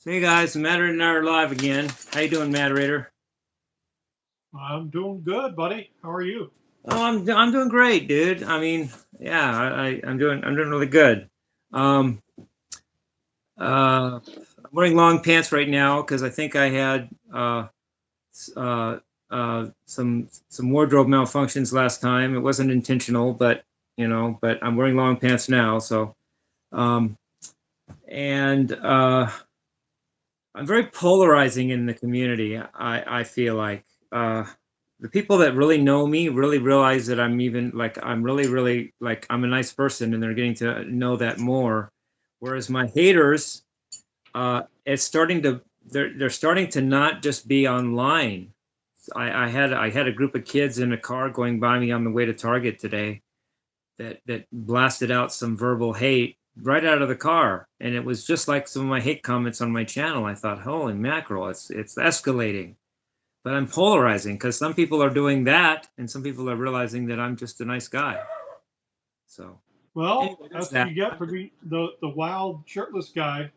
So hey guys, Matterator and I are live again. How you doing, Matterator? I'm doing good, buddy. How are you? Oh, I'm doing great, dude. I mean, yeah, I'm doing really good. Um, I'm wearing long pants right now because I think I had uh, some wardrobe malfunctions last time. It wasn't intentional, but I'm wearing long pants now. So um, and I'm very polarizing in the community. I feel like the people that really know me really realize that I'm really like I'm a nice person, and they're getting to know that more. Whereas my haters, it's starting to they're starting to not just be online. I had a group of kids in a car going by me on the way to Target today that blasted out some verbal hate right out of the car, and it was just like some of my hate comments on my channel. I thought, holy mackerel, it's escalating. But I'm polarizing because some people are doing that, and some people are realizing that I'm just a nice guy. So Well, anyway, there's that's what that. you get for being the wild shirtless guy.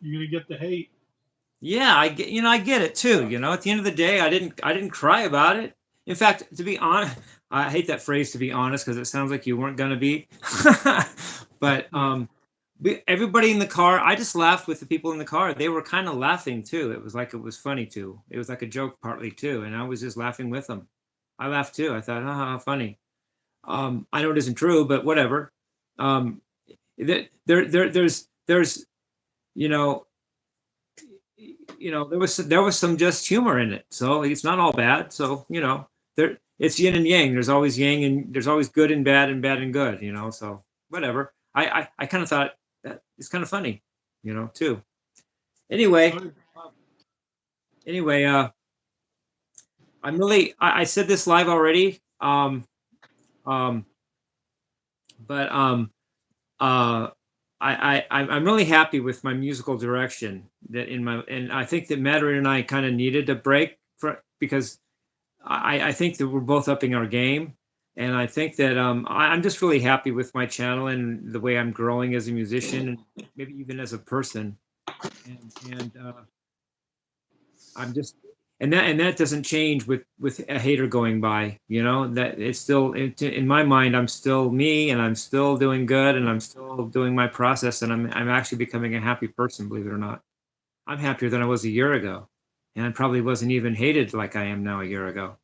You're gonna get the hate. Yeah, I get it too. At the end of the day, I didn't cry about it. In fact, to be honest, I hate that phrase, to be honest, because it sounds like you weren't gonna be. But Yeah, everybody in the car, I just laughed with the people in the car. They were kind of laughing too. It was like it was funny too. It was like a joke partly too, and I was just laughing with them. I laughed too. I thought, haha, funny. I know it isn't true, but whatever. Um, there's you know there was some just humor in it, so it's not all bad. So there it's yin and yang. There's always yang, and there's always good and bad and good. So whatever. I kind of thought that it's kind of funny, too. Anyway, I, uh, anyway, I said this live already, um, but uh, I'm really happy with my musical direction. And I think that Madeline and I kind of needed a break because I think that we're both upping our game, and I think that I'm just really happy with my channel and the way I'm growing as a musician, and maybe even as a person. And I'm just and that doesn't change with a hater going by. That it's still in my mind. I'm still me, and I'm still doing good, and I'm still doing my process, and I'm actually becoming a happy person. Believe it or not, I'm happier than I was a year ago, and I probably wasn't even hated like I am now a year ago.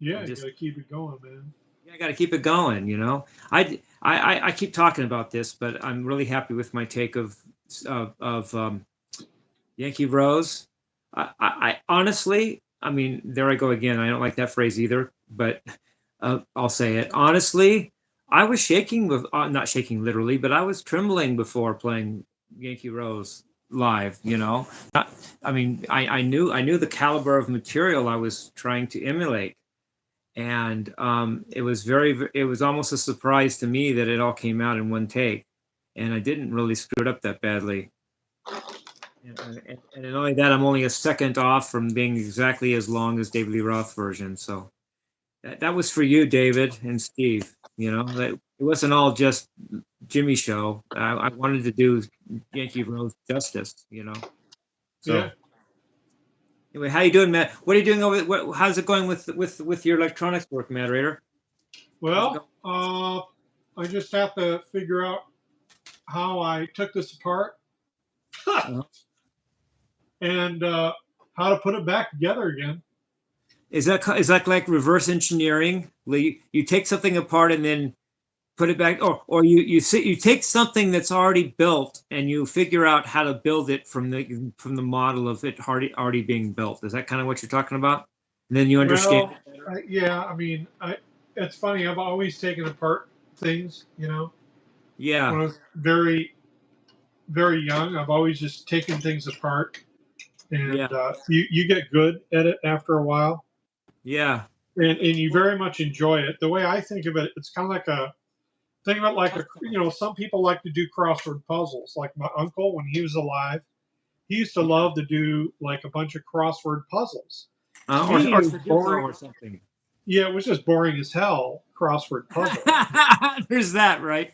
yeah, I'm you just gotta keep it going, man. Yeah, I got to keep it going. I keep talking about this, but I'm really happy with my take of Yankee Rose. I honestly, I mean, there I go again. I don't like that phrase either, but I'll say it honestly. I was shaking with not shaking literally, but I was trembling before playing Yankee Rose live. I mean, I knew the caliber of material I was trying to emulate, and it was almost a surprise to me that it all came out in one take, and I didn't really screw it up that badly. And not only that, I'm only a second off from being exactly as long as David Lee Roth version. So that was for you, David and Steve. That it wasn't all just Jimmy show. I wanted to do Yankee Rose justice. Yeah. So anyway, how you doing, Matt? What are you doing how's it going with your electronics work, Matterator? How's it going? Well, I just have to figure out how I took this apart Uh-huh. and how to put it back together again. Is that like reverse engineering? You take something apart and then put it back, or you take something that's already built and you figure out how to build it from the model of it already being built. Is that kind of what you're talking about? And then you understand Well, it better. yeah, I mean, it's funny. I've always taken apart things. Yeah, When I was very young, I've always just taken things apart, yeah, and you get good at it after a while, yeah. and you Well, very much enjoy it. The way I think of it, it's kind of like a think of it like some people like to do crossword puzzles. Like my uncle, when he was alive, he used to yeah. love to do like a bunch of crossword puzzles. To Or me, it or was Sudoku boring. or something. Yeah, it was just boring as hell. Crossword puzzle. There's that, right?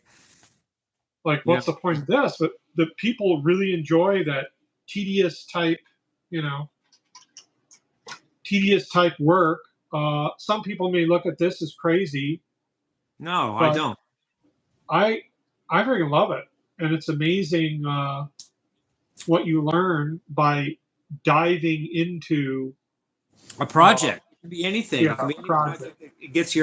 Like, Yeah, what's the point of this? But the people really enjoy that tedious type, you know, tedious type work. Some people may look at this as crazy, No, I but don't. I I freaking love it, and it's amazing what you learn by diving into A uh, project. It can be anything. yeah, It can be any project. project that it gets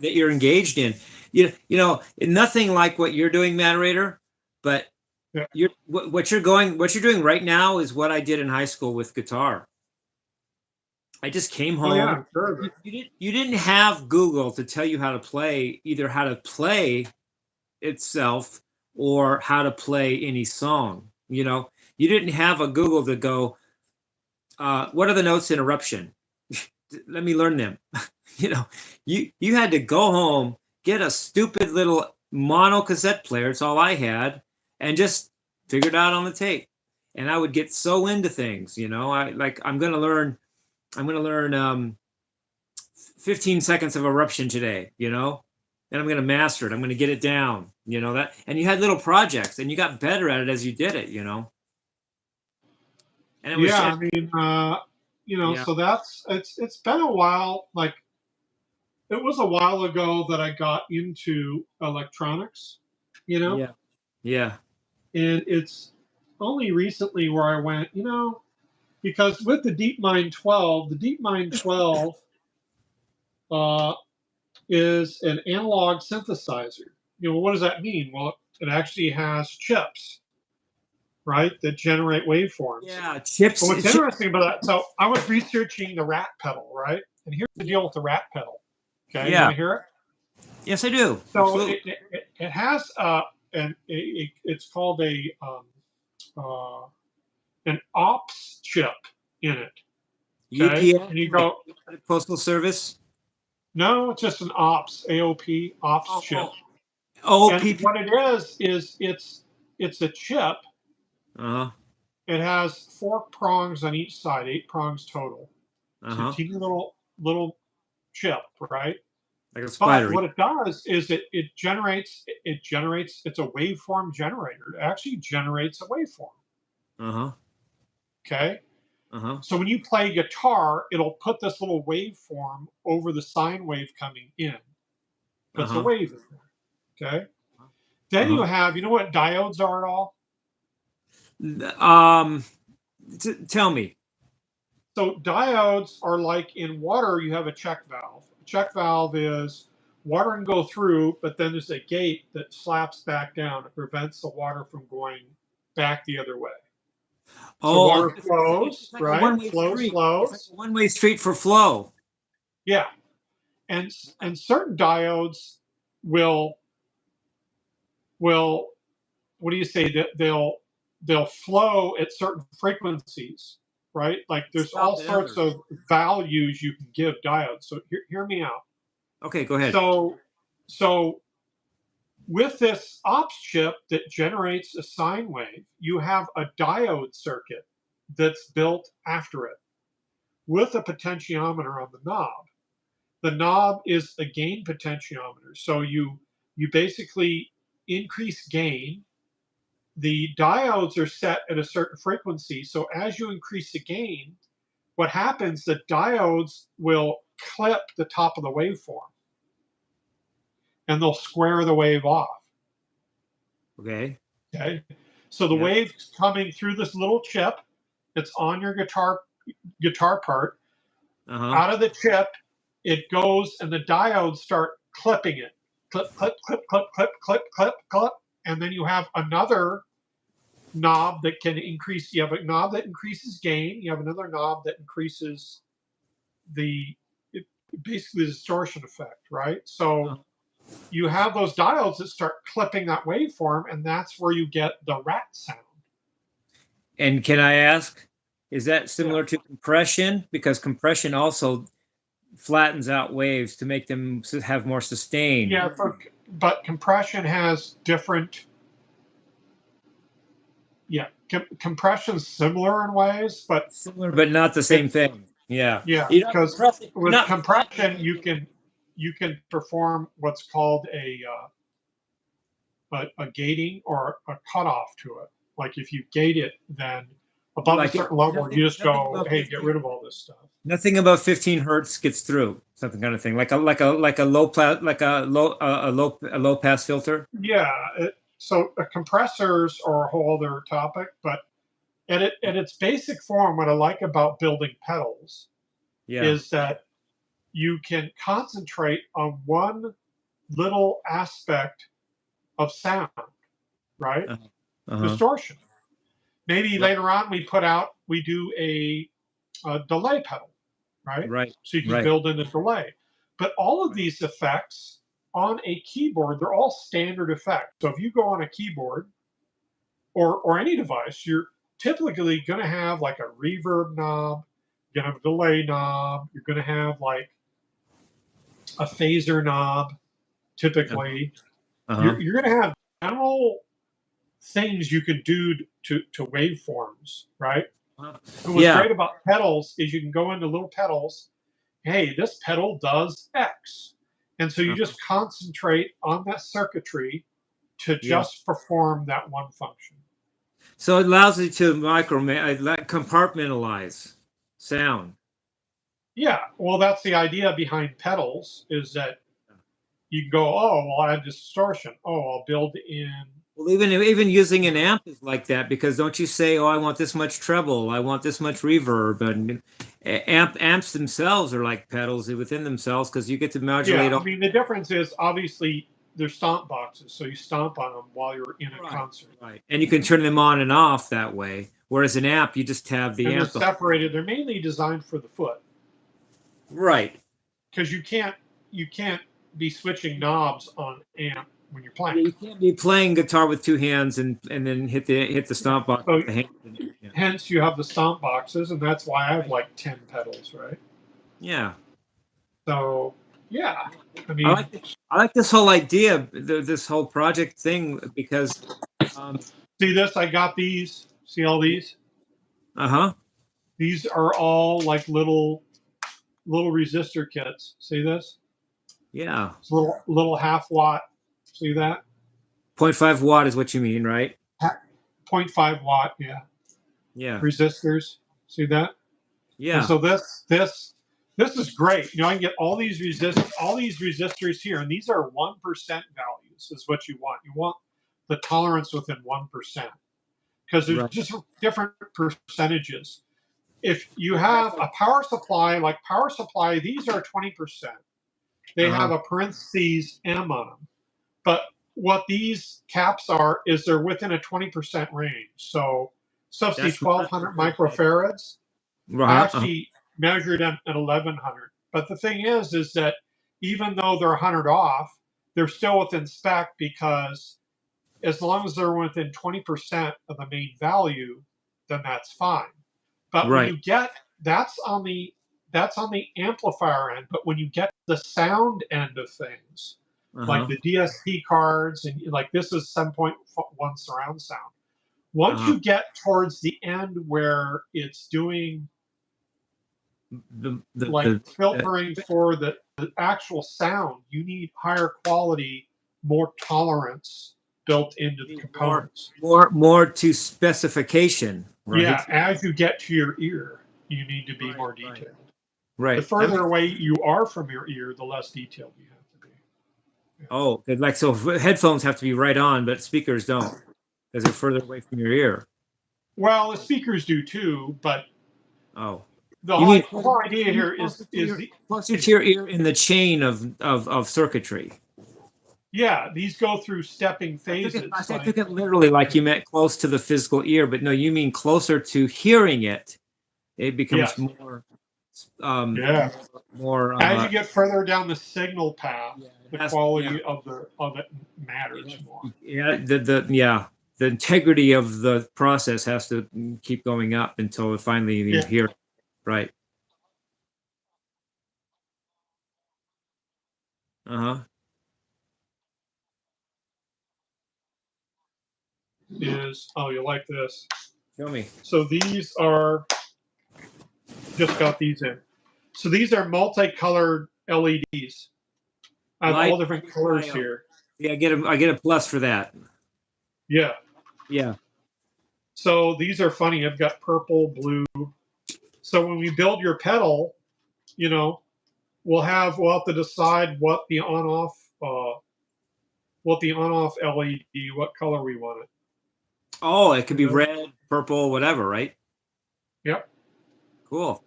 that you're engaged in. You know, nothing like what you're doing, Matterator, but Yeah. what you're doing right now is what I did in high school with guitar. I just came Oh yeah, home. I'm sure of it. You didn't have Google to tell you how to play, either how to play itself or how to play any song. You didn't have a Google to go, what are the notes in eruption? Let me learn them. you know, you had to go home, get a stupid little mono cassette player. It's all I had, and just figure it out on the tape. And I would get so into things. I'm gonna learn 15 seconds of eruption today. And I'm gonna master it. I'm gonna get it down. That. And you had little projects, and you got better at it as you did it. And it was Yeah, I just, mean, yeah, so it's been a while. Like it was a while ago that I got into electronics, you know, yeah, yeah, and it's only recently where I went, because with the DeepMind 12, the DeepMind 12 uh, is an analog synthesizer. What does that mean? Well, it actually has chips, right, that generate waveforms. yeah. But Chips, what's interesting about that, so I was researching the rat pedal, right? And here's the deal with the rat pedal. Okay, you want yeah. to hear it? Yes, I do. So Absolutely. it has it's called uh, an ops chip in it. Okay, UPS, and you like go, Postal Service. no, it's just an ops AOP ops Oh, chip. And OPP. what it is it's a chip. Uh-huh. It has four prongs on each side, eight prongs total. It's a Uh-huh. teeny little chip, right? Like a But spider. what it does is it generates it's a waveform generator. It actually generates a waveform. Uh-huh. Okay. Uh-huh. So when you play guitar, it'll put this little waveform over the sine wave coming in. Puts a Uh-huh. wave in there. Okay. Then you Uh-huh. have, what diodes are at all? Um, Tell me. So diodes are like in water, you have a check valve. A check valve is water can go through, but then there's a gate that slaps back down. It prevents the water from going back the other way. So Oh, water it's flows, like a right? one-way Flows, street. It's like flows. a one-way street for flow. Yeah. And certain diodes will will what do you say that they'll flow at certain frequencies, right? Like there's all Stop at sorts others. of values you can give diodes. So hear me out. Okay, go ahead. So with this ops chip that generates a sine wave, you have a diode circuit that's built after it with a potentiometer on the knob. The knob is a gain potentiometer. So you basically increase gain. The diodes are set at a certain frequency. So as you increase the gain, what happens, the diodes will clip the top of the waveform and they'll square the wave off. Okay. Okay. So the Yeah. wave's coming through this little chip that's on your guitar part. Uh-huh. Out of the chip, it goes and the diodes start clipping it. Clip, clip, clip, clip, clip, clip, clip, clip. And then you have another knob that can increase. You have a knob that increases gain. You have another knob that increases the basically the distortion effect, right? So Uh-huh. you have those diodes that start clipping that waveform, and that's where you get the rat sound. And can I ask, is that Yeah. similar to compression? Because compression also flattens out waves to make them have more sustain. Yeah, but compression has different. Yeah, compression's similar in ways, but Similar, but not the same it's thing. Yeah. yeah, You're not because compressing. You're with not flattening compression anything. you can perform what's called a gating or a cutoff to it. Like if you gate it, then Above a Like certain level, nothing, you just nothing go, above hey, get 15, rid of all this stuff. nothing above 15 hertz gets through, something kind of thing. Like a low pass filter. Yeah. So compressors are a whole other topic, but at its basic form, what I like about building pedals Yeah. is that you can concentrate on one little aspect of sound, right? Uh-huh. Uh-huh. Distortion. Maybe Right. later on we do a delay pedal, right? Right. So you can Right. build in a delay. But all of Right. these effects on a keyboard, they're all standard effects. So if you go on a keyboard or any device, you're typically going to have like a reverb knob, you're going to have a delay knob, you're going to have like a phaser knob, Uh-huh. typically. Uh-huh. You're going to have general things you can do to waveforms, right? Uh, And what's Yeah. great about pedals is you can go into little pedals. Hey, this pedal does X. And so you Uh-huh. just concentrate on that circuitry to Yeah. just perform that one function. So it allows you to compartmentalize sound. Yeah, well, that's the idea behind pedals is that you can go, oh, well, I have distortion. Oh, I'll build in. Well, even using an amp is like that because don't you say, "Oh, I want this much treble, I want this much reverb," and amps themselves are like pedals within themselves because you get to Yeah, modulate I all. mean, the difference is obviously they're stomp boxes. So you stomp on them while you're in a Right, concert. right, and you can turn them on and off that way. Whereas an amp, you just have the And they're amp. separated. They're mainly designed for the foot Right. because you can't be switching knobs on amp when you're playing. Yeah, you can't be playing guitar with two hands and then hit the Yeah. stomp box So with the hand. Yeah. hence you have the stomp boxes, and that's why I have Right. like 10 pedals, right? Yeah. So yeah, I I mean, like I like this whole idea, this whole project thing because um see this? I got these. See all these? uh-huh. These are all like little resistor kits. See this? Yeah. It's little half watt. See that? Point 0.5 watt is what you mean, right? zero point 0.5 watt. Yeah, Yeah. resistors. See that? And Yeah. so this is great. You know, I can get all these resistors here, and these are 1% values. Is what you want. You want the tolerance within 1% because there's Right. just different percentages. If you have a power supply, like power supply, these are 20%. They have Uh-huh. a parentheses M on them. But what these caps are is they're within a 20% range. So subsidy That's 1200 okay. microfarads. I Uh-huh. Uh-huh. actually measured them at 1100. But the thing is that even though they're 100 off, they're still within spec because as long as they're within 20% of the main value, then that's fine. But when Right. you get that's on the amplifier end, but when you get the sound end of things, like Uh-huh. the DSP cards and like this is 7.1 surround sound. Once Uh-huh. you get towards the end where it's doing The the like the filtering for the actual sound, you need higher quality, more tolerance built into the more components. more to specification, Yeah, right? as you get to your ear, you need to be Right, more right. detailed. The Right. That further makes away you are from your ear, the less detailed you have to be. Yeah. Oh, like so headphones have to be right on, but speakers don't because they're further away from your ear. Well, the speakers do too, but Oh. the You whole, mean the whole idea here closer to is your the closer to your ear in the chain of circuitry. yeah, these go through stepping phases. I Like took it literally like you meant close to the physical ear, but no, you mean closer to hearing it. It becomes yes, more, um, yeah. more, As you get further down the signal path, yeah, the it has, yeah, quality of it it matters has, more. yeah, yeah, the integrity of the process has to keep going up until finally you Yeah, hear it. Right. Uh-huh. is oh you like this. Show me. So these are just got these in. So these are multicolored LEDs. I have all Light different colors diode. here. Yeah, I get a plus for that. Yeah. Yeah. So these are funny. I've got purple, blue. So when we build your pedal, you know, we'll have to decide what the on off LED, what color we want it. Oh, it could You be know? red, purple, whatever, right? Yep. Cool.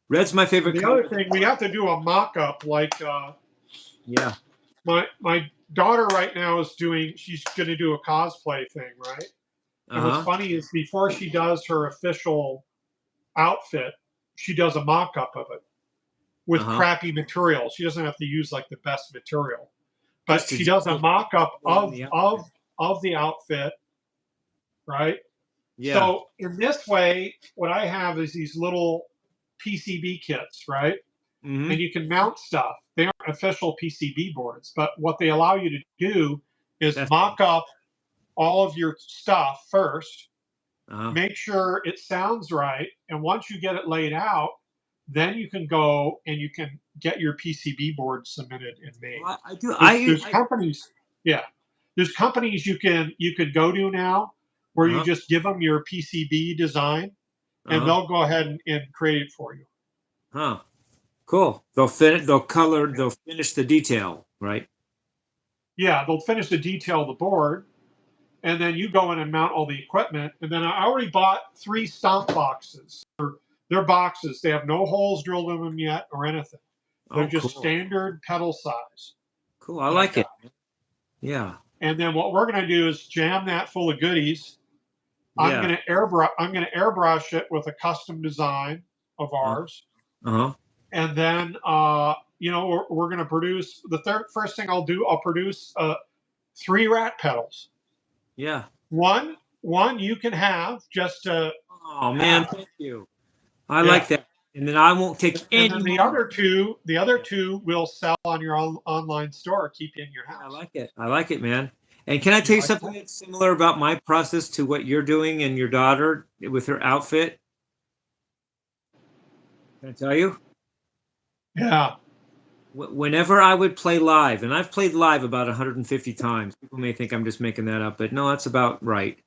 Red's my And favorite the other color. thing, we have to do a mock up. Like Yeah. my daughter right now is doing. She's going to do a cosplay thing, right? And what's Uh-huh. funny is before she does her official outfit, she does a mock up of it with Uh-huh. crappy material. She doesn't have to use like the best material, Just but to she does a mock up on the outfit. of the outfit, right? Yeah. So in this way, what I have is these little PCB kits, right? Mm-hmm. And you can mount stuff. They aren't official PCB boards, but what they allow you to do is That's mock up all of your stuff first, uh-huh. make sure it sounds right, and once you get it laid out, then you can go and you can get your PCB board submitted and made. Well, I do There's I companies, yeah, there's companies you can go to now where you uh-huh. just give them your PCB design and Uh-huh. they'll go ahead and create it for you. Huh. Cool. They'll finish the detail, right? Yeah, they'll finish the detail of the board, and then you go in and mount all the equipment. And then I already bought 3 stomp boxes. They're boxes. They have no holes drilled in them yet or anything. They're Oh, just cool. standard pedal size Cool. I that I like it. got. Yeah. And then what we're going to do is jam that full of goodies. Yeah. I'm going to airbrush it with a custom design of Uh-huh. ours. Uh-huh. And then we're going to produce first thing I'll do. I'll produce 3 rat pedals. Yeah. One you can have just to Oh man, have. thank you. I Yeah. like that. And then I won't take And any then more. the other Yeah. two will sell on your online store. Keep you in your Yeah, I house. like it. I like it, man. And can I You tell you like something that? that's similar about my process to what you're doing and your daughter with her outfit? Can I tell you? Yeah. Whenever I would play live, and I've played live about 150 times. People may think I'm just making that up, but no, that's about right.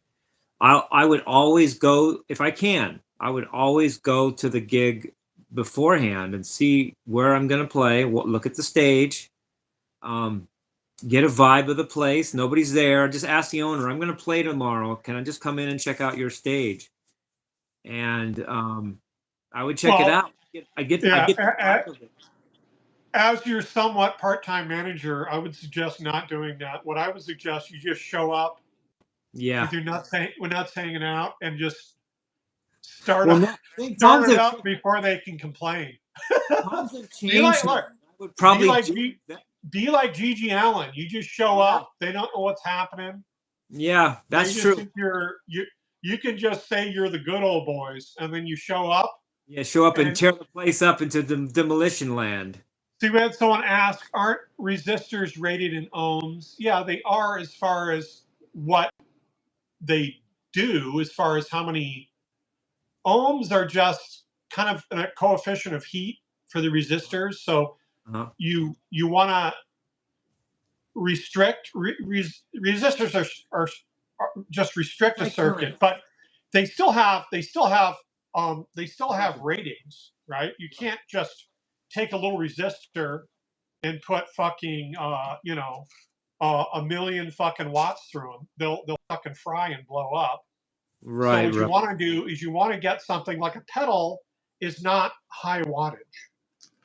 I would always go, if I can, I would always go to the gig beforehand and see where I'm going to play, look at the stage, um, get a vibe of the place. Nobody's there. Just ask the owner, I'm going to play tomorrow. Can I just come in and check out your stage? And I would check it Well, out. I yeah. get the vibe of it. As your somewhat part-time manager, I would suggest not doing that. What I would suggest you just show up Yeah. with your nuts hanging out and just start Well, no, I think start it up before they can complain. times have Be changed like, now. look, I would be probably like do G, that. be like Gigi Allen. You just show Yeah. up. They don't know what's happening. Yeah, They that's just true. think you can just say you're the good old boys, and then you show up. Yeah, show up and And tear the place up into demolition land. see, we had someone ask, "Aren't resistors rated in ohms?" Yeah, they are as far as what they do, as far as how many ohms are just kind of a coefficient of heat for the resistors. So Uh-huh. you want to restrict resistors are just restrict a Like current. circuit, but they still have ratings, right? You can't just take a little resistor and put fucking a million fucking watts through them. They'll fucking fry and blow up. So Right, what you right. want to do is you want to get something like a pedal is not high wattage,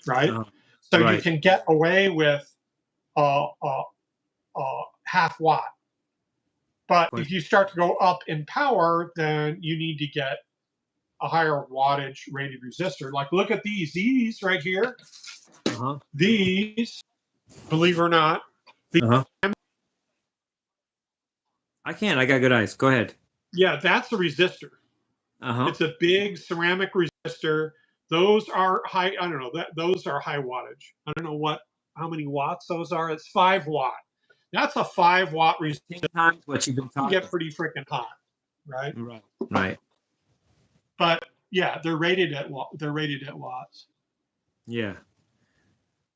right? Uh-huh. So you Right. can get away with uh, uh, half watt. But Right. if you start to go up in power, then you need to get a higher wattage rated resistor. Like, look at these right here. Uh-huh. These, believe it or not, Uh-huh. I can. I got good eyes. Go ahead. yeah, that's a resistor. Uh-huh. It's a big ceramic resistor. Those are high. I don't know that those are high wattage. I don't know how many watts those are. It's 5 watt. That's a 5 watt resistor. 10 times what you've been Can talking. get pretty freaking hot, right? Right. Right. But yeah, they're rated at watts. Yeah.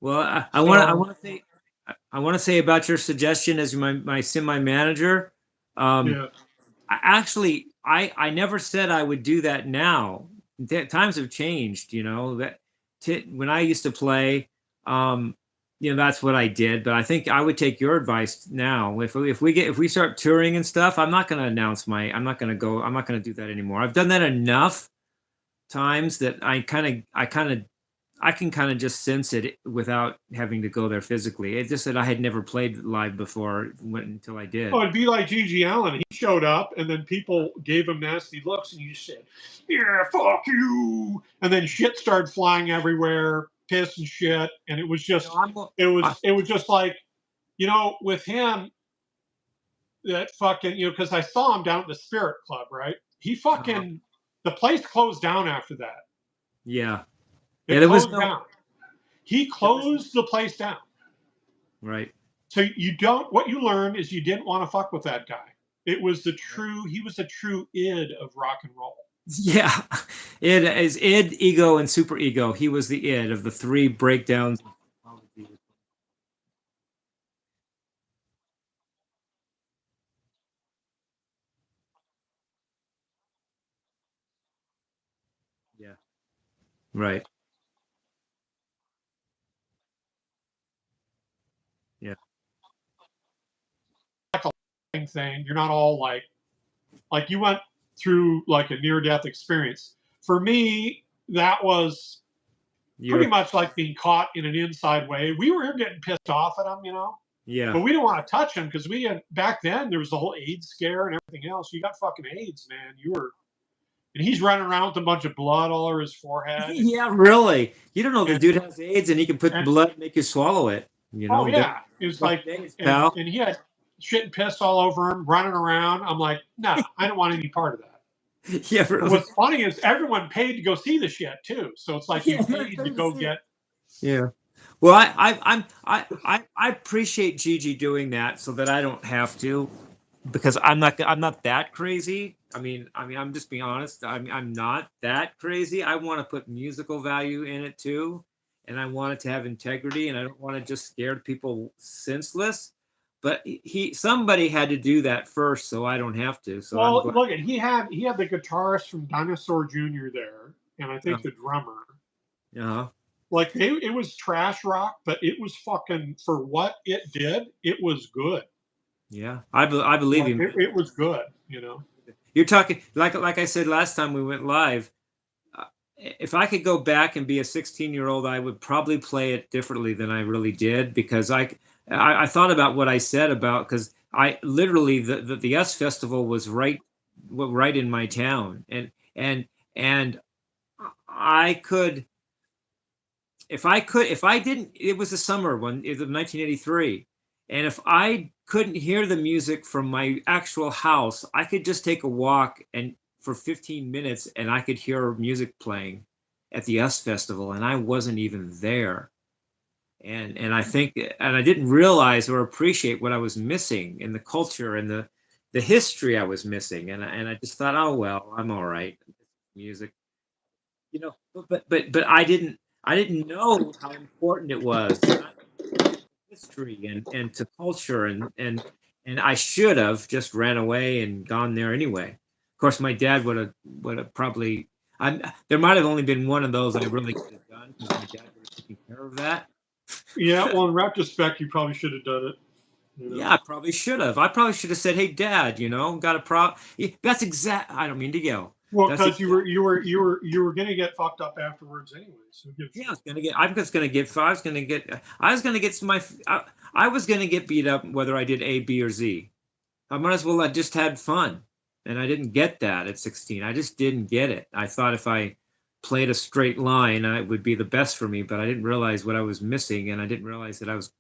Well, So I want to say about your suggestion as my semi manager. yeah, I actually I never said I would do that now. Times have changed, that when I used to play, um, that's what I did. But I think I would take your advice now. If we start touring and stuff, I'm not going to go. I'm not going to do that anymore. I've done that enough times that I can kind of just sense it without having to go there physically. It's just that I had never played live before until I Oh, did. it'd be like Gigi Allen. He showed up, and then people gave him nasty looks, and he said, "Yeah, fuck you," and then shit started flying everywhere, piss and shit, and it was No, just, I'm, it was just like, with him, that fucking, because I saw him down at the Spirit Club, right? He uh, fucking, the place closed down after that. yeah, yeah. It closed down. He There was closed the place down. right. So you don't. What you learned is you didn't want to fuck with that guy. It was the true. He was the true id of rock and roll. Yeah, id is id, ego, and super ego. He was the id of the three breakdowns. Yeah, right. Yeah, Thing. You're not all like you went through like a near death experience. For me, that was pretty you're much like being caught in an inside wave. We were getting pissed off at him, yeah, but we didn't want to touch him because we had back then there was the whole AIDS scare and everything else. You got fucking AIDS, man. You were, and he's running around with a bunch of blood all over his forehead, yeah. Really, you don't know the and dude has AIDS and he can put and blood and make you swallow it. oh yeah, it was like, Fucking AIDS, and pal. he had shit and piss all over him, running around. I'm like, nah, I don't want any part of that. Yeah, And really. what's funny is everyone paid to go see the shit too. So it's like you Yeah, paid to go get. yeah. Well, I appreciate Gigi doing that so that I don't have to, because I'm not that crazy. I'm just being honest. I'm not that crazy. I want to put musical value in it too, and I want it to have integrity, and I don't want to just scare people senseless. But somebody had to do that first, so I don't have to. So I'm Well, glad. look, at he had the guitarist from Dinosaur Jr. there, and I Uh, think the drummer. uh, Like it was trash rock, but it was fucking for what it did. It was good. yeah, I believe Like you, man. it was good. You're talking like I said last time we went live. If I could go back and be a 16-year-old, I would probably play it differently than I really did, because I thought about what I said about, because I literally the S Festival was right in my town, and and I could if I didn't, it was the summer one, it was 1983, and if I couldn't hear the music from my actual house, I could just take a walk and for 15 minutes and I could hear music playing at the US Festival, and I wasn't even there. And I think, and I didn't realize or appreciate what I was missing in the culture and the history I was missing, and I just thought, oh well, I'm all right. Music, but I didn't know how important it was, not history and to culture, and I should have just ran away and gone there anyway. Of course, my dad would have probably. There might have only been one of those I really could have done, because my dad would have taken care of that. Yeah. Well, in retrospect, you probably should have done it. You know. Yeah, I probably should have. I probably should have said, "Hey, Dad, got a problem." That's exact. I don't mean to yell. Well, That's because exact. you were gonna get fucked up afterwards anyway. So who gives a Yeah, I was shit? gonna get. I'm just gonna get. I was gonna get. I was gonna get my. I was gonna get beat up whether I did A, B, or Z. I might as well have just had fun, and I didn't get that at 16. I just didn't get it. I thought if I played a straight line, it would be the best for me, but I didn't realize what I was missing, and I didn't realize that I was.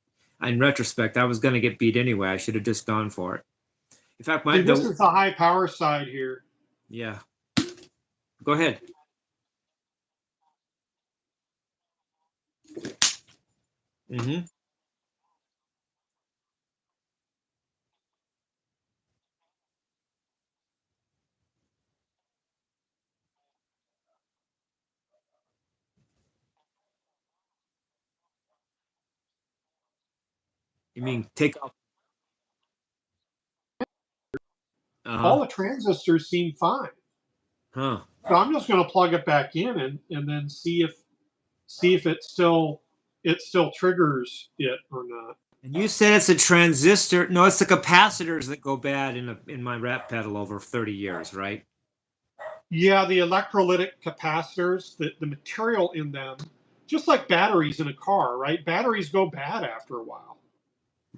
In retrospect, I was gonna get beat anyway. I should have just gone for it. In fact, my See, this the is the high power side here. yeah. Go ahead. Hmm. You mean take off? all the transistors seem fine. Huh. So I'm just going to plug it back in and then see if it still triggers it or not. And you said it's a transistor. No, it's the capacitors that go bad in my rap pedal over 30 years, right? Yeah, the electrolytic capacitors, the material in them, just like batteries in a car, right? Batteries go bad after a while.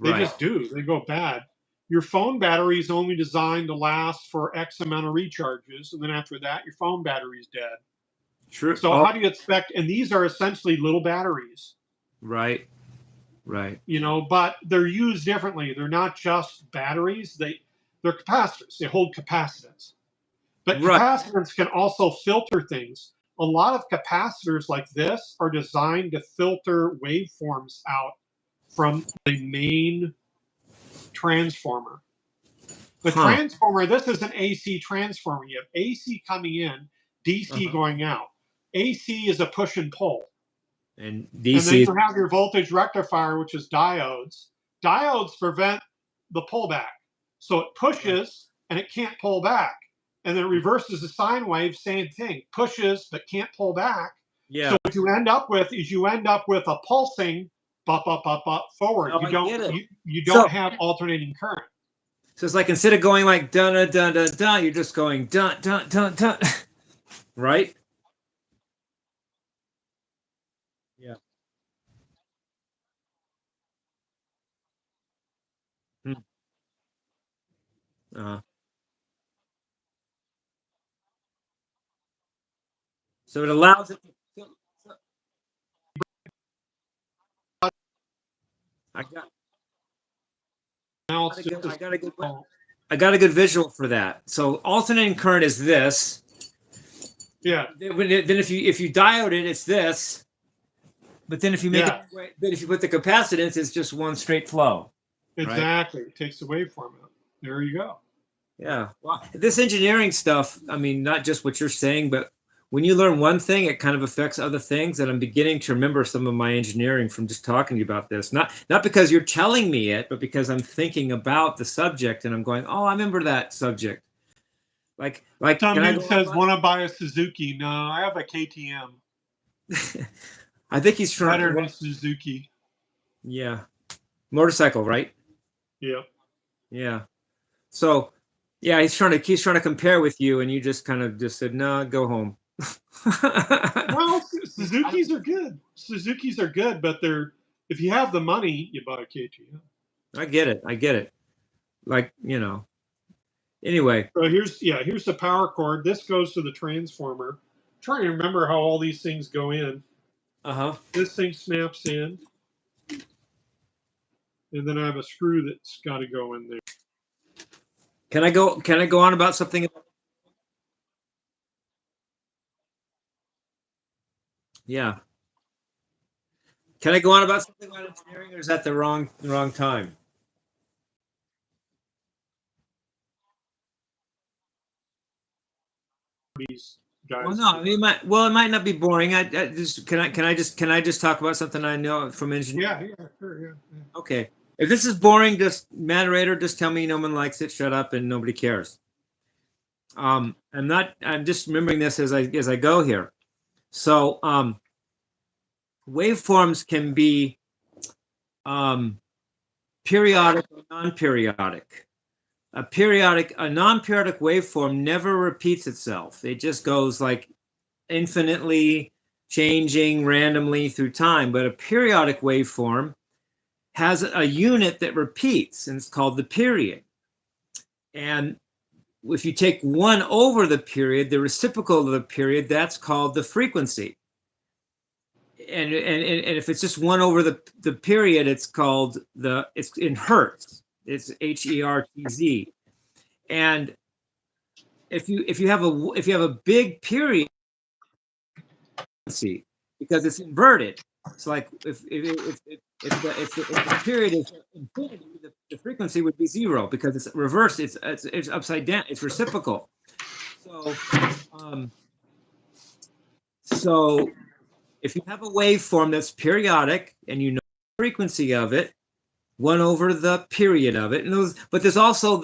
They Right. just do. They go bad. Your phone battery is only designed to last for X amount of recharges, and then after that, your phone battery is dead. True. So Oh, how do you expect? And these are essentially little batteries, right. Right. you know, but they're used differently. They're not just batteries. They're capacitors. They hold capacitance. But Right. capacitance can also filter things. A lot of capacitors like this are designed to filter waveforms out from the main transformer. The Huh. transformer, this is an AC transformer. You have AC coming in, DC going out. AC is a push and pull. And And then DC. you have your voltage rectifier, which is diodes. Diodes prevent the pullback. So it pushes and it can't pull back. And then it reverses the sine wave, same thing. Pushes but can't pull back. Yeah. So what you end up with is a pulsing up forward. Oh, I get it. You So, don't have alternating current. so it's like instead of going like dun dun dun dun dun, you're just going dun dun dun dun, right? Yeah. Hmm. Uh, so it allows it. I got. Now I it's got, a good, I just got a good. I got a good visual for that. So alternating current is this. yeah, Then if you diode it, it's this. But then if you make yeah, it, then if you put the capacitance, it's just one straight flow, right? exactly. It takes the waveform out. There you go. Yeah. Well, this engineering stuff, I mean, not just what you're saying, but when you learn one thing, it kind of affects other things. And I'm beginning to remember some of my engineering from just talking to you about this. Not because you're telling me it, but because I'm thinking about the subject and I'm going, oh, I remember that subject. Can Some I dude go on says, about? want to buy a Suzuki. No, I have a KTM. I think he's Better trying. than Well, a Suzuki. yeah, motorcycle, right? Yeah. Yeah. So, yeah, he's trying to compare with you, and you just kind of just said, no, go home. Well, Suzuki's are good. Suzuki's are good, but they're if you have the money, you buy a KTM. I get it. I get it. Like, you know. Anyway. So here's the power cord. This goes to the transformer. I'm trying to remember how all these things go in. Uh-huh. This thing snaps in, and then I have a screw that's got to go in there. Can I go on about something? Yeah. Can I go on about something about engineering, or is that the wrong time? These Well, guys. no, I mean, it might not be boring. I just can I just talk about something I know from engineering? Yeah, sure, yeah. Okay. If this is boring, just Matterator, just tell me no one likes it, shut up, and nobody cares. I'm just remembering this as I go here. So waveforms can be periodic or non-periodic. A non-periodic waveform never repeats itself. It just goes like infinitely changing randomly through time. But a periodic waveform has a unit that repeats, and it's called the period. And if you take one over the period, the reciprocal of the period, that's called the frequency. And if it's just one over the period, it's in hertz. It's hertz. And if you have a big period, because it's inverted. It's like if the period is infinity, the frequency would be zero because it's reversed. It's upside down. It's reciprocal. So um, so if you have a waveform that's periodic and you know the frequency of it, 1 over the period of it. And those, but there's also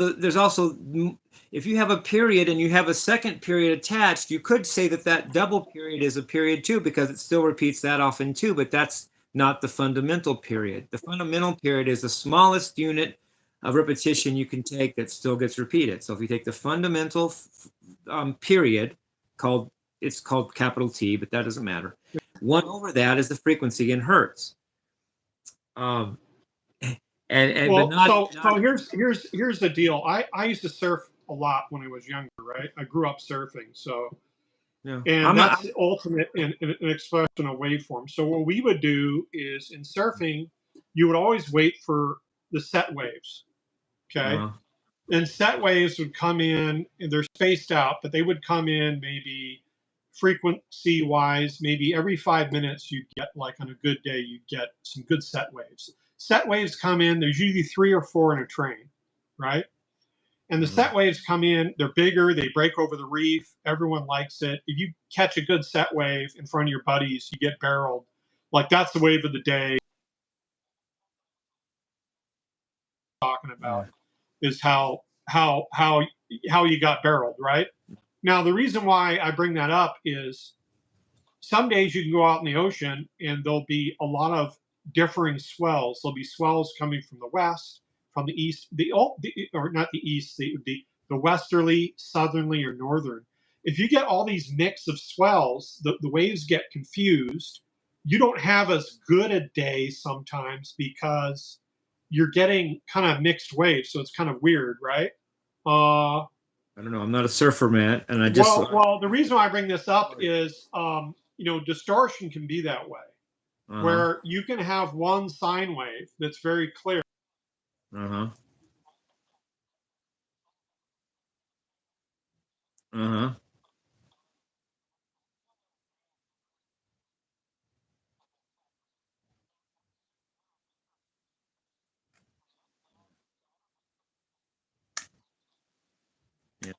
if you have a period and you have a second period attached, you could say that that double period is a period too, because it still repeats that often too, but that's not the fundamental period. The fundamental period is the smallest unit of repetition you can take that still gets repeated. So if you take the fundamental period, it's called capital T, but that doesn't matter. 1 over that is the frequency in hertz. Um, Well, but not, so here's the deal. I used to surf a lot when I was younger, right? I grew up surfing, so no, and that's the ultimate in an expression of waveform. So what we would do is in surfing, you would always wait for the set waves. Okay. And set waves would come in and they're spaced out, but they would come in maybe frequency wise, maybe every 5 minutes you'd get, like on a good day, you'd get some good set waves. Set waves come in, there's usually 3 or 4 in a train, right? And the set waves come in, they're bigger, they break over the reef, everyone likes it. If you catch a good set wave in front of your buddies, you get barreled. Like that's the wave of the day. Talking about is how you got barreled, right? Now the reason why I bring that up is some days you can go out in the ocean and there'll be a lot of differing swells. There'll be swells coming from the west, from the east, or not the east, the westerly, southerly, or northern. If you get all these mix of swells, the waves get confused. You don't have as good a day sometimes because you're getting kind of mixed waves, so it's kind of weird, right? I don't know. I'm not a surfer, Matt, and I just well, the reason why I bring this up is distortion can be that way, where you can have one sine wave that's very clear. Uh huh. Yeah.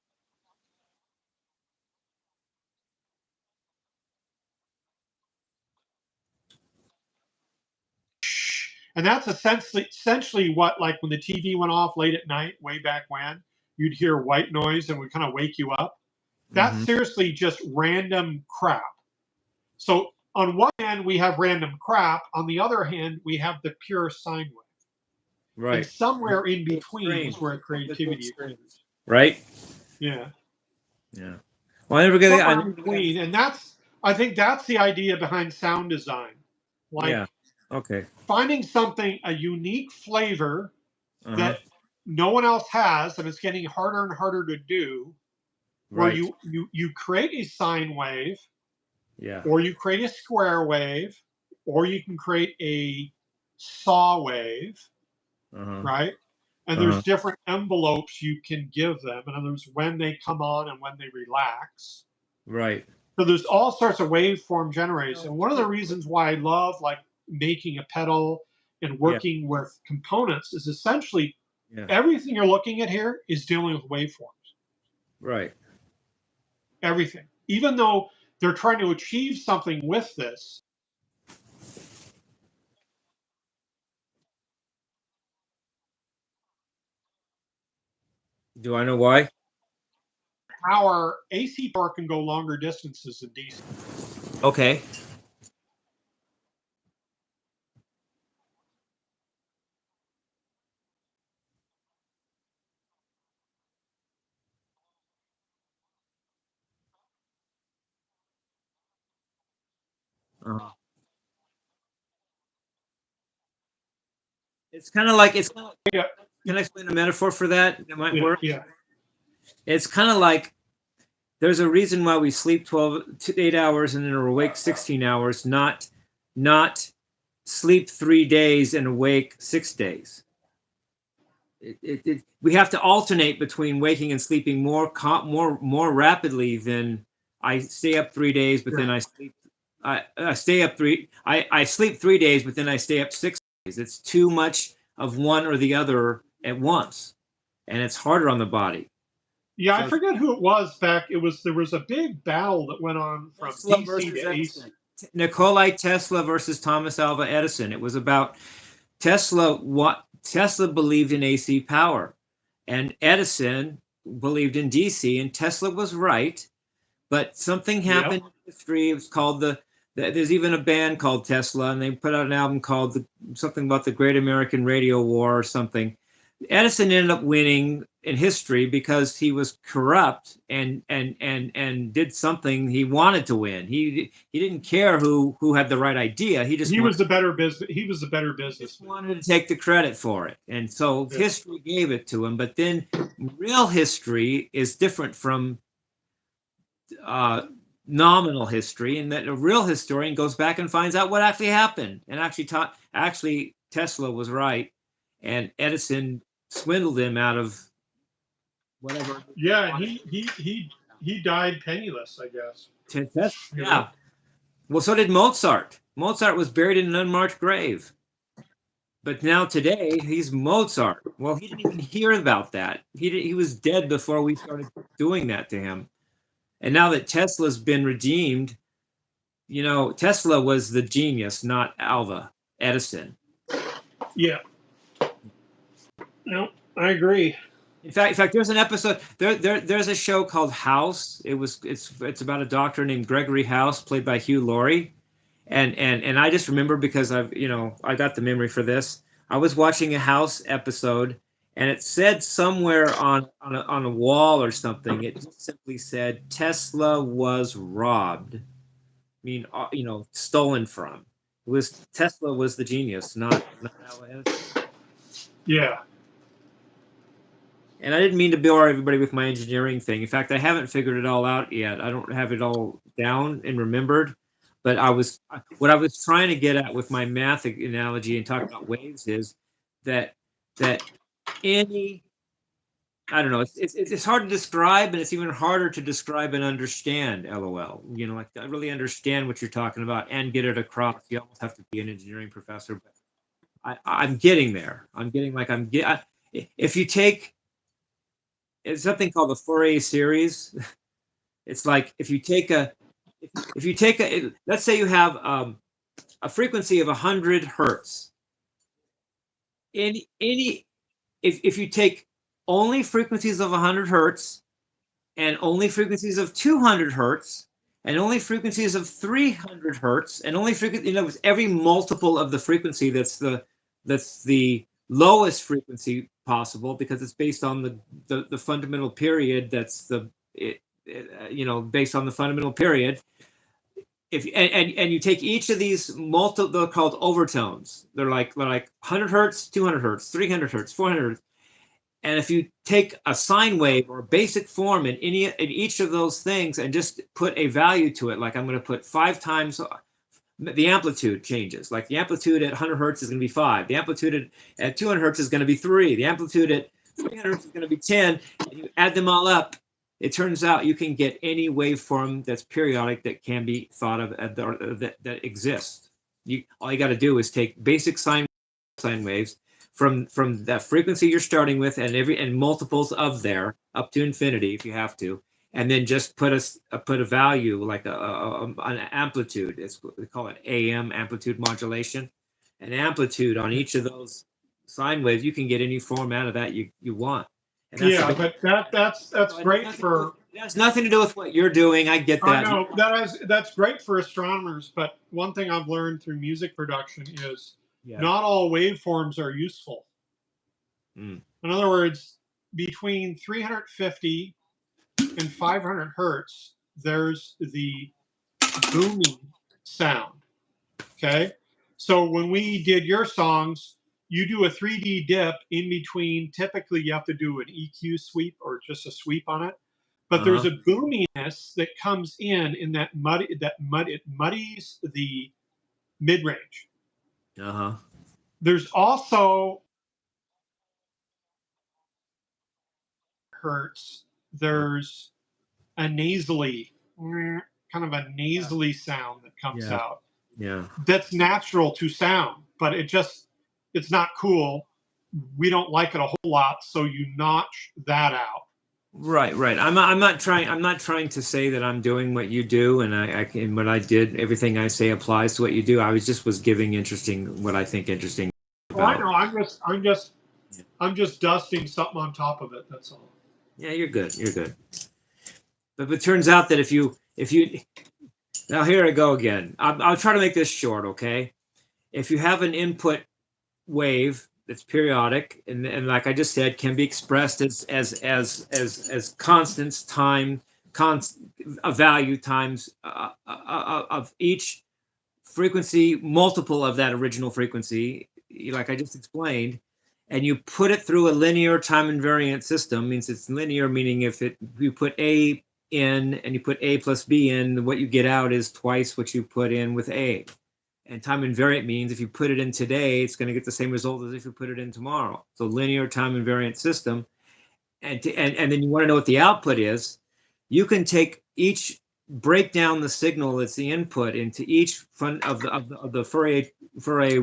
And that's essentially what, like when the TV went off late at night, way back when, you'd hear white noise and would kind of wake you up. That's seriously just random crap. So on one hand, we have random crap. On the other hand, we have the pure sine wave. Right. And somewhere in between is where creativity occurs. Right. Yeah. Yeah. Well, I never get it. In between, and I think that's the idea behind sound design. Like, okay, finding something, a unique flavor that no one else has, and it's getting harder and harder to do. Where you create a sine wave, or you create a square wave, or you can create a saw wave, right? And there's different envelopes you can give them, and there's when they come on and when they relax. Right. So there's all sorts of waveform generators, and one of the reasons why I love like making a pedal and working with components is essentially everything you're looking at here is dealing with waveforms. Right. Everything, even though they're trying to achieve something with this. Do I know why? Power, AC power can go longer distances than DC. Okay. It's kind of like Can I explain a metaphor for that? That might work. Yeah. It's kind of like there's a reason why we sleep 8 hours and then are awake 16 hours, not sleep 3 days and awake 6 days. We have to alternate between waking and sleeping more rapidly than I stay up 3 days, but then I sleep. I stay up I sleep 3 days, but then I stay up 6 days. It's too much of one or the other at once, and it's harder on the body. Yeah, I forget who it was back. There was a big battle that went on from DC to AC. Nikola Tesla versus Thomas Alva Edison. It was about Tesla. Tesla believed in AC power, and Edison believed in DC, and Tesla was right. But something Yep. happened in history. It was called there's even a band called Tesla, and they put out an album called something about the Great American Radio War or something. Edison ended up winning in history because he was corrupt and did something he wanted to win. He didn't care who had the right idea. He just He was the better business. He was the better just businessman. wanted to take the credit for it, and so Yeah. history gave it to him. But then real history is different from uh, nominal history, and that a real historian goes back and finds out what actually happened, and actually Tesla was right, and Edison swindled him out of whatever. Yeah, and he died penniless, I guess. Yeah. Well, so did Mozart. Mozart was buried in an unmarked grave. But now today he's Mozart. Well, he didn't even hear about that. He was dead before we started doing that to him. And now that Tesla's been redeemed, Tesla was the genius, not Alva Edison. Yeah. No, I agree. In fact, there's an episode. There's a show called House. It's about a doctor named Gregory House, played by Hugh Laurie, and I just remember because I got the memory for this. I was watching a House episode, and it said somewhere on a wall or something. It just simply said Tesla was robbed. I mean, stolen from. Tesla was the genius, not Alva Edison. Yeah. And I didn't mean to bore everybody with my engineering thing. In fact, I haven't figured it all out yet. I don't have it all down and remembered. But what I was trying to get at with my math analogy and talking about waves is that any I don't know. It's hard to describe, and it's even harder to describe and understand. LOL. Like I really understand what you're talking about and get it across. You almost have to be an engineering professor, but I'm getting there. If you take it's something called the Fourier series. It's like if you take a let's say you have a frequency of 100 hertz. If you take only frequencies of 100 hertz and only frequencies of 200 hertz and only frequencies of 300 hertz and only every multiple of the frequency that's the lowest frequency possible because it's based on the fundamental period that's based on the fundamental period. If and you take each of these they're called overtones. They're like 100 hertz, 200 hertz, 300 hertz, 400 hertz. And if you take a sine wave or a basic form in each of those things and just put a value to it, like I'm going to put 5 times the amplitude changes. Like the amplitude at 100 hertz is going to be 5. The amplitude at 200 hertz is going to be 3. The amplitude at 300 hertz is going to be 10. And you add them all up, it turns out you can get any waveform that's periodic that can be thought of that exists. All you got to do is take basic sine waves from that frequency you're starting with and multiples of there up to infinity if you have to, and then just put a value like an amplitude. We call it AM, amplitude modulation. An amplitude on each of those sine waves, you can get any form out of that you want. And but that's great for. It has nothing to do with what you're doing. I get that. I know that's great for astronomers. But one thing I've learned through music production is not all waveforms are useful. In other words, between 350 and 500 hertz, there's the booming sound. Okay, so when we did your songs, you do a 3D dip in between. Typically, you have to do an EQ sweep or just a sweep on it. But there's a boominess that comes in that it muddies the mid range. There's also hertz. There's a nasally kind of a nasally sound that comes out. Yeah, that's natural to sound, but it's not cool. We don't like it a whole lot, so you notch that out. Right. I'm not trying to say that I'm doing what you do, and what I did. Everything I say applies to what you do. I was giving what I think interesting Oh, I about. know. I'm just dusting something on top of it. That's all. Yeah, you're good. You're good. But it turns out that if you now here I go again. I'll try to make this short. Okay, if you have an input wave that's periodic and like I just said, can be expressed as constants time const a value times of each frequency multiple of that original frequency, like I just explained, and you put it through a linear time invariant system, means it's linear, meaning if you put A in and you put A plus B in, what you get out is twice what you put in with A. And time invariant means if you put it in today, it's going to get the same result as if you put it in tomorrow. So linear time invariant system. And then you want to know what the output is. You can take each break down the signal that's the input into each front of the Fourier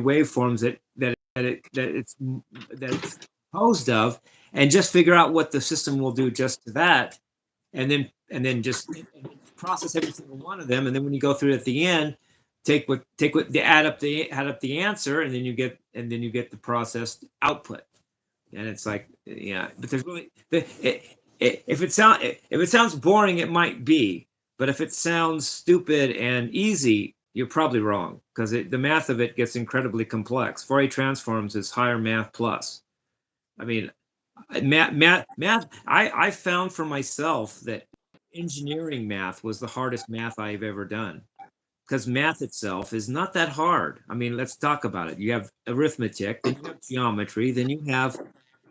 waveforms that it's composed of, and just figure out what the system will do just to that, and then just process every single one of them, and then when you go through it at the end, take what the add up the answer, and then you get the processed output. And it's like, yeah, but there's really if it sounds boring, it might be, but if it sounds stupid and easy, you're probably wrong, because the math of it gets incredibly complex. Fourier transforms is higher math plus. I mean, math. I found for myself that engineering math was the hardest math I've ever done, because math itself is not that hard. I mean, let's talk about it. You have arithmetic, then you have geometry, then you have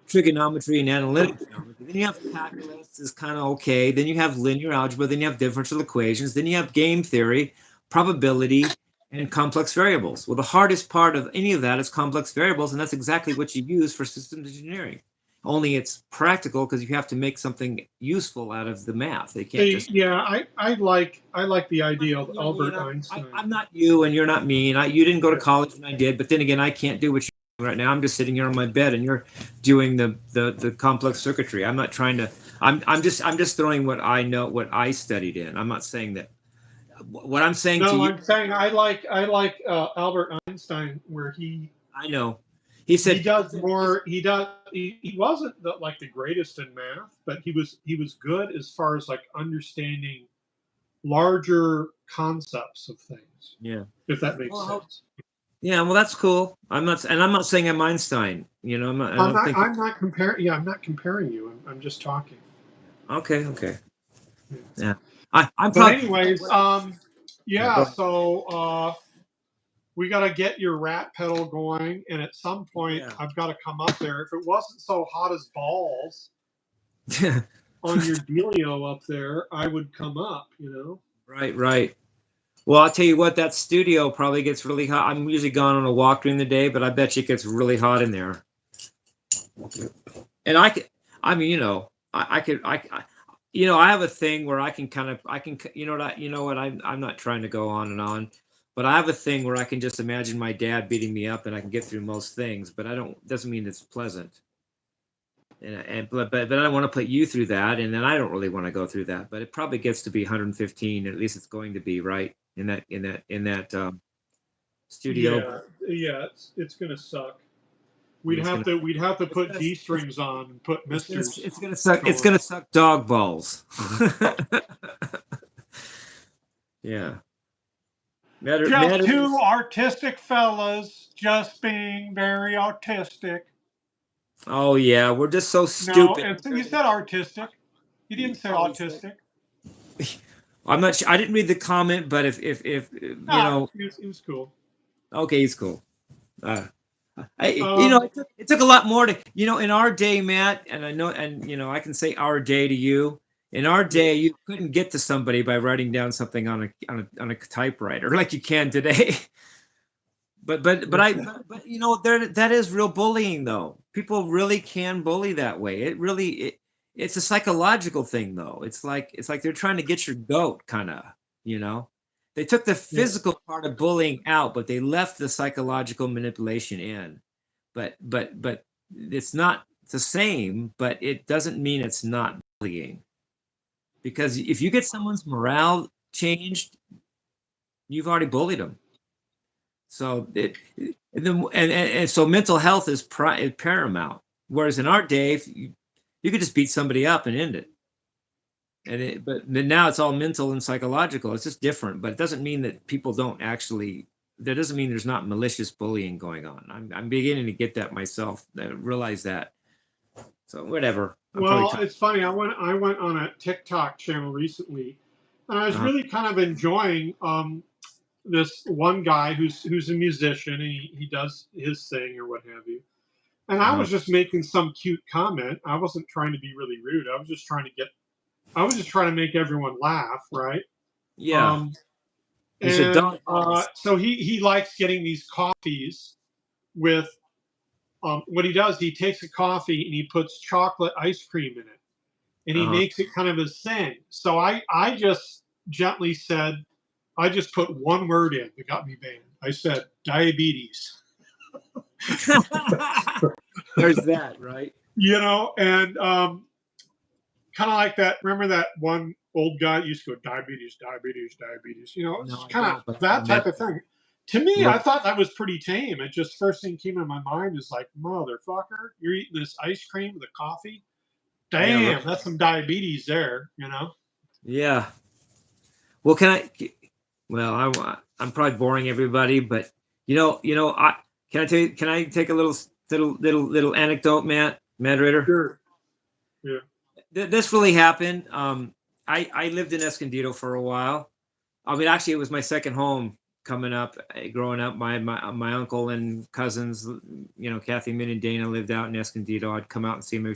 trigonometry and analytic geometry. Then you have calculus is kind of okay. Then you have linear algebra. Then you have differential equations. Then you have game theory, probability, and complex variables. Well, the hardest part of any of that is complex variables, and that's exactly what you use for systems engineering. Only it's practical because you have to make something useful out of the math. They can't See, just. yeah, I like the idea of You know me, Albert and Einstein. I'm not you, and you're not me, and you didn't go to college, and I did. But then again, I can't do what you're doing right now. I'm just sitting here on my bed, and you're doing the complex circuitry. I'm not trying to. I'm just throwing what I know, what I studied in. I'm not saying that. What I'm saying to No, you, I'm saying I like Albert Einstein, where I know. He he said does more. He wasn't like the greatest in math, but he was good as far as like understanding larger concepts of things, yeah. if that makes Well, sense. yeah. Well, that's cool. I'm not saying I'm Einstein. You know, I don't think. I'm not comparing. Yeah, I'm not comparing you. I'm just talking. Okay, okay. Yeah. Yeah. I'm But probably. anyways, Yeah. Go yeah. ahead. So we got to get your rat pedal going, and at some point, Yeah. I've got to come up there. If it wasn't so hot as balls on your dealio up there, I would come up. You know. Right, right. Well, I'll tell you what, that studio probably gets really hot. I'm usually gone on a walk during the day, but I bet you it gets really hot in there. And I mean, I could, I have a thing where you know what, I'm not trying to go on and on, but I have a thing where I can just imagine my dad beating me up and I can get through most things, but doesn't mean it's pleasant. But I don't want to put you through that, and then I don't really want to go through that. But it probably gets to be 115, at least it's going to be right in that studio. Yeah, yeah. It's gonna suck. And it's gonna We'd have to it's put gonna G strings on and put misters it's gonna suck it's going. gonna suck dog balls. Yeah. Just Matter two artistic fellas, just being very artistic. Oh yeah, we're just so No, stupid. you said artistic. You didn't say Oh, he said. autistic. I'm not sure. I didn't read the comment, but if Ah, it was cool. okay, he's cool. Uh, Um, it took a lot more to, in our day, Matt, and I know, and I can say our day to you. In our yeah, day, you couldn't get to somebody by writing down something on a typewriter like you can today. But there that is real bullying though. People really can bully that way. It's a psychological thing though. It's like they're trying to get your goat, kind of, you know. They took the yeah, physical part of bullying out, but they left the psychological manipulation in. But it's not the same, but it doesn't mean it's not bullying. Because if you get someone's morale changed, you've already bullied them. So and so mental health is paramount. Whereas in our day, you could just beat somebody up and end it. But now it's all mental and psychological. It's just different, but it doesn't mean that people don't actually. That doesn't mean there's not malicious bullying going on. I'm beginning to get that myself. Realize that. So whatever. I'm probably Well, talking. it's funny. I went on a TikTok channel recently, and I was Uh, really kind of enjoying this one guy who's a musician. And he does his thing or what have you. And I uh, was just making some cute comment. I wasn't trying to be really rude. I was just trying to make everyone laugh, right? yeah. Um, You said and dog balls. so he likes getting these coffees with what he does. He takes a coffee and he puts chocolate ice cream in it, and he Uh, makes it kind of his thing. So I just gently said, I just put one word in that got me banned. I said diabetes. there's that, right? And kind of like that. Remember that one old guy used to go diabetes, diabetes, diabetes. No, It's I kind of don't. But I that type met of thing. To me, I right. thought that was pretty tame. It just first thing came in my mind is like, motherfucker, you're eating this ice cream with a coffee. Yeah, right. Damn, that's some diabetes there. Yeah. Well, can I? Well, I'm probably boring everybody, but I can I take a little anecdote, Matterator? Sure. Yeah. This really happened. I lived in Escondido for a while. I mean, actually, it was my second home coming up, growing up. My uncle and cousins, Kathy, Min, and Dana lived out in Escondido. I'd come out and see them.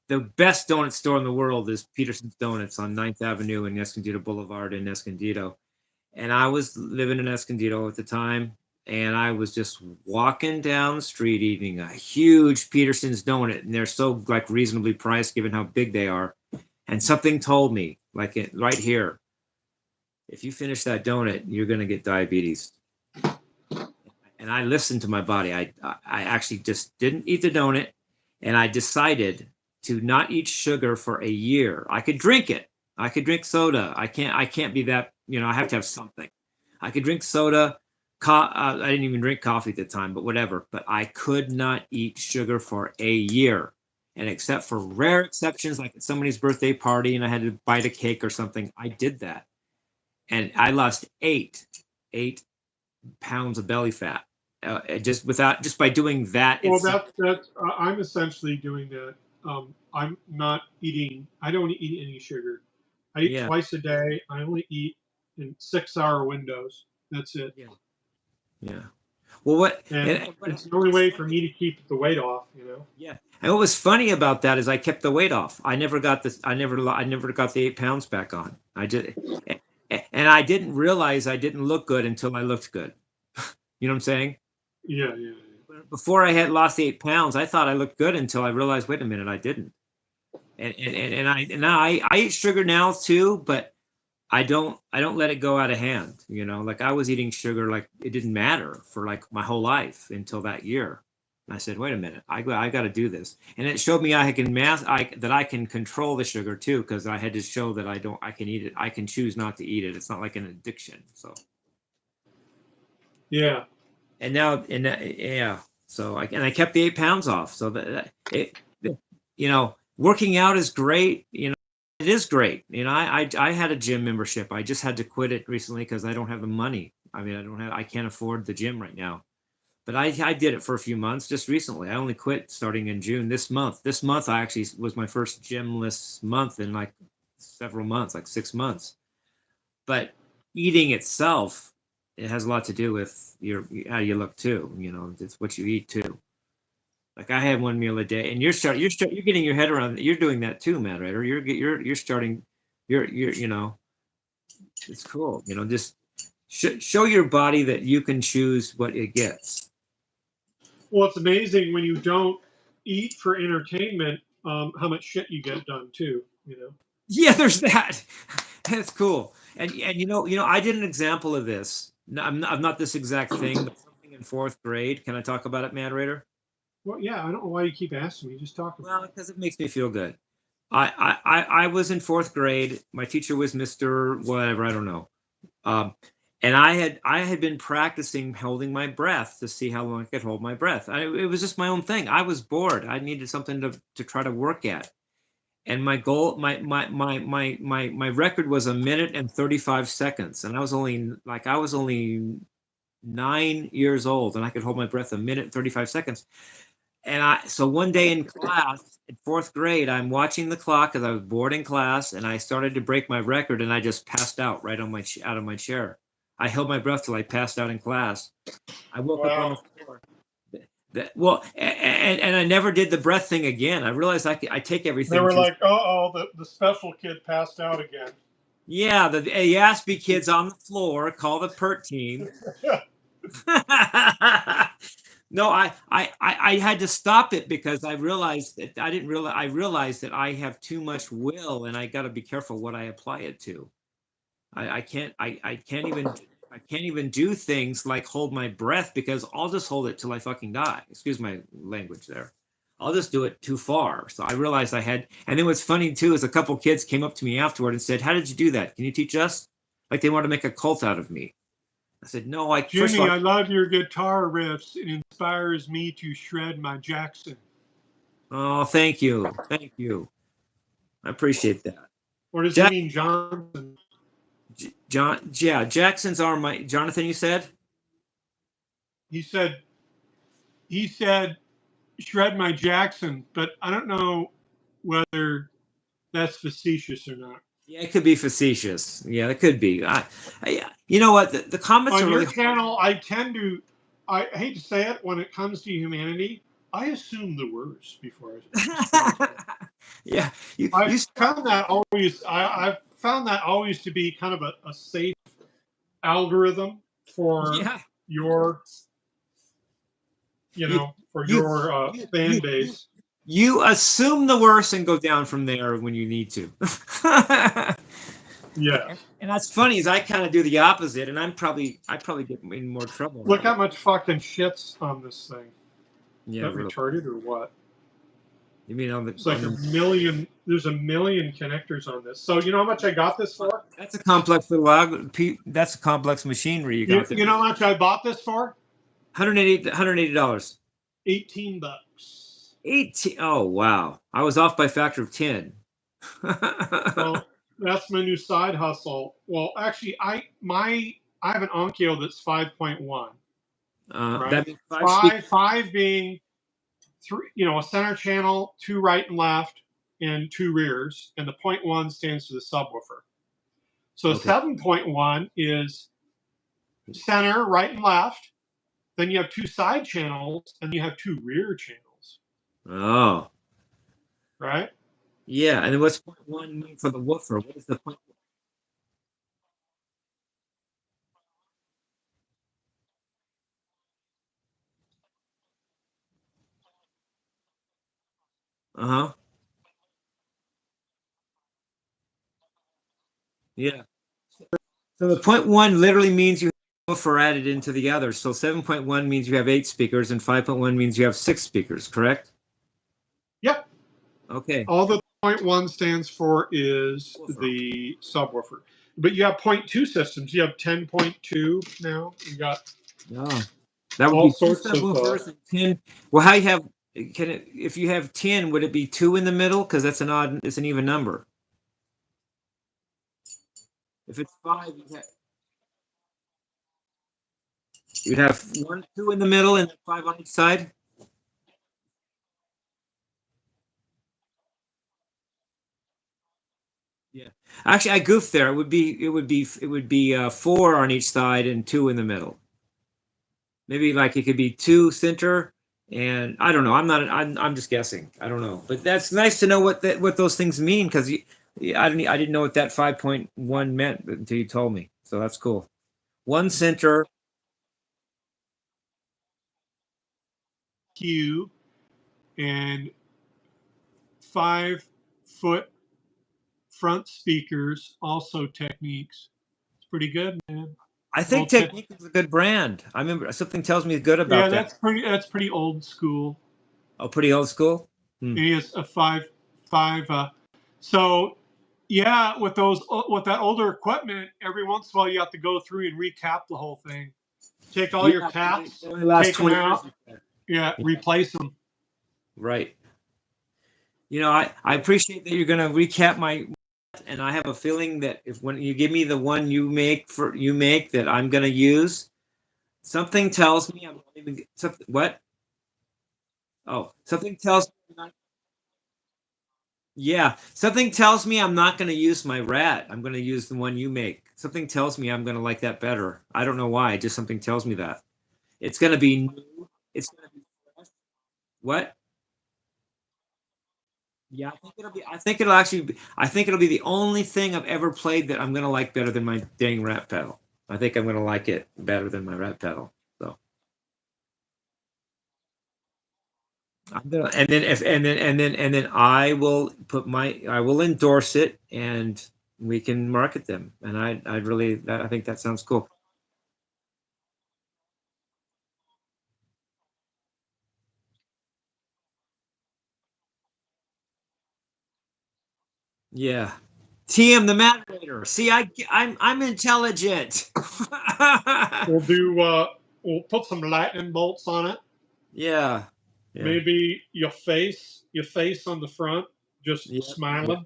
The best donut store in the world is Peterson's Donuts on Ninth Avenue and Escondido Boulevard in Escondido. And I was living in Escondido at the time, and I was just walking down the street eating a huge Peterson's donut, and they're so like reasonably priced given how big they are. And something told me, like right here, if you finish that donut, you're gonna get diabetes. And I listened to my body. I actually just didn't eat the donut, and I decided to not eat sugar for a year. I could drink it. I could drink soda. I can't be that. I have to have something. I could drink soda. I didn't even drink coffee at the time, but whatever. But I could not eat sugar for a year. And except for rare exceptions, like at somebody's birthday party and I had to bite a cake or something, I did that. And I lost eight pounds of belly fat just by doing that. Well, It's that's I'm essentially doing that. I'm not eating. I don't eat any sugar. I eat yeah, twice a day. I only eat in 6 hour windows. That's it. yeah, yeah. Well, what And and but it's the only way for me to keep the weight off. yeah, and what was funny about that is I kept the weight off. I never got this. I never got the 8 pounds back on. And I didn't realize I didn't look good until I looked good. You know what I'm saying? Yeah, yeah, Before I had lost the 8 pounds, I thought I looked good until I realized, wait a minute, I didn't. And now I eat sugar now too, but I don't let it go out of hand. Like I was eating sugar like it didn't matter for like my whole life until that year. And I said, wait a minute, I got to do this. And it showed me that I can control the sugar too, because I had to show that I can eat it. I can choose not to eat it. It's not like an addiction. So yeah. and now yeah. So I kept the 8 pounds off. So working out is great. It is great. I had a gym membership. I just had to quit it recently because I don't have the money. I mean, I can't afford the gym right now. But I did it for a few months just recently. I only quit starting in June this month. This month I actually was my first gymless month in like several months, like 6 months. But eating itself, it has a lot to do with how you look too. It's what you eat too. Like I had one meal a day, and you're getting your head around. You're doing that too, Matt. Right? Or you're starting. You're it's cool. Just show your body that you can choose what it gets. Well, it's amazing when you don't eat for entertainment, how much shit you get done too. Yeah, there's that. That's cool. And I did an example of this. No, I'm not this exact thing, but something in fourth grade. Can I talk about it, moderator? Well, yeah. I don't know why you keep asking me. Just talk about Well, it. because it makes me feel good. I was in fourth grade. My teacher was Mr. Whatever, I don't know. Um, And I had been practicing holding my breath to see how long I could hold my breath. It was just my own thing. I was bored. I needed something to try to work at. And my goal, my record was 1 minute and 35 seconds. And I was only 9 years old, and I could hold my breath 1 minute and 35 seconds. And so one day in class in fourth grade, I'm watching the clock because I was bored in class, and I started to break my record, and I just passed out right on out of my chair. I held my breath till I passed out in class. I woke up on the Wow. floor. Well, and I never did the breath thing again. I realized I take They everything were too. like, "Uh-oh, the special kid passed out again." Yeah, the Aspie kids on the floor. Call the PERT team. No, I had to stop it because I realized that I realized that I have too much will, and I got to be careful what I apply it to. I can't even do things like hold my breath because I'll just hold it till I fucking die. Excuse my language there. I'll just do it too far. So I realized I had, and then what's funny too is a couple kids came up to me afterward and said, "How did you do that? Can you teach us?" Like they wanted to make a cult out of me. I said, "No, I first of Jimmy, all, I love your guitar riffs. It inspires me to shred my Jackson. oh, thank you, I appreciate that." Or does he Jack, mean Johnson? John, yeah, Jackson's are my Jonathan. You said, He said he said shred my Jackson, but I don't know whether that's facetious or not. yeah, it could be facetious. Yeah, it could be. You know what? The comments On are your really hard. channel, I hate to say it, when it comes to humanity, I assume the worst before I start. Yeah, I you found that always. I've found that always to be kind of a safe algorithm for yeah, your, you for you your you fan you you base. you assume the worst and go down from there when you need to. Yes. And that's funny is I kind of do the opposite, and I probably get in more trouble Look now. how much fucking shit's on this thing. Is Yeah, that really. retarded or what? You mean It's like on a the million. There's a million connectors on this. So you know how much I got this for? that's a complex little that's a complex machinery you You, got there. you know how much I bought this for? $180. $18. 18. Oh wow. I was off by a factor of 10. So that's my new side hustle. Well, actually, I have an Onkyo that's 5.1, right? That means five speakers. Five being three, a center channel, two right and left, and two rears, and the point one stands for the subwoofer. So Okay. 7.1 is center, right and left. Then you have two side channels, and you have two rear channels, Oh. right? Yeah. And then what's point one mean for the woofer? What is the point? Uh-huh. Yeah. So the point one literally means you have a woofer added into the other. So 7.1 means you have 8 speakers, and 5.1 means you have 6 speakers, correct? Yep. Okay. All the point one stands for is Woofer. the subwoofer. But you have point two systems. You have 10.2 now. You got Oh. That would all be two sorts of. subwoofers and 10. Well, how you have can it if you have 10, would it be two in the middle? Because it's an even number. If it's five, you'd have one, two in the middle, and then five on each side. Yeah. Actually, I goofed there. It would be four on each side and two in the middle. Maybe like it could be two center, and I don't know. I'm just guessing. I don't know. But that's nice to know what those things mean because I didn't know what that 5.1 meant until you told me. So that's cool. One center. Q and 5 foot front speakers, also Techniques. It's pretty good, man. I think Old tech. Technique is a good brand. I remember something tells me good Yeah, about that. that's pretty old school. Oh, pretty old school. Hmm. It is a five. So Yeah, with that older equipment, every once in a while you have to go through and recap the whole thing. Take all your Yeah, they caps, only last take them 20 out, years. yeah, Yeah, replace them. right. I appreciate that you're going to recap my, and I have a feeling that if when you give me the one you make that I'm going to use, something tells me I'm not even something, what? Oh, something tells me I'm not, yeah, something tells me I'm not going to use my rat. I'm going to use the one you make. Something tells me I'm going to like that better. I don't know why. Just something tells me that. It's going to be new. It's going to be fresh. What? Yeah, I think it'll be. I think it'll actually. I think it'll be the only thing I've ever played that I'm gonna like better than my dang rat pedal. I think I'm gonna like it better than my rat pedal. So I'm gonna, and then if and then I will endorse it and we can market them. And I really I think that sounds cool. Yeah. TM the Matterator. See, I'm intelligent. We'll do. We'll put some lightning bolts on it. Yeah. Yeah. Maybe your face on the front, just Yep. Yep. smiling.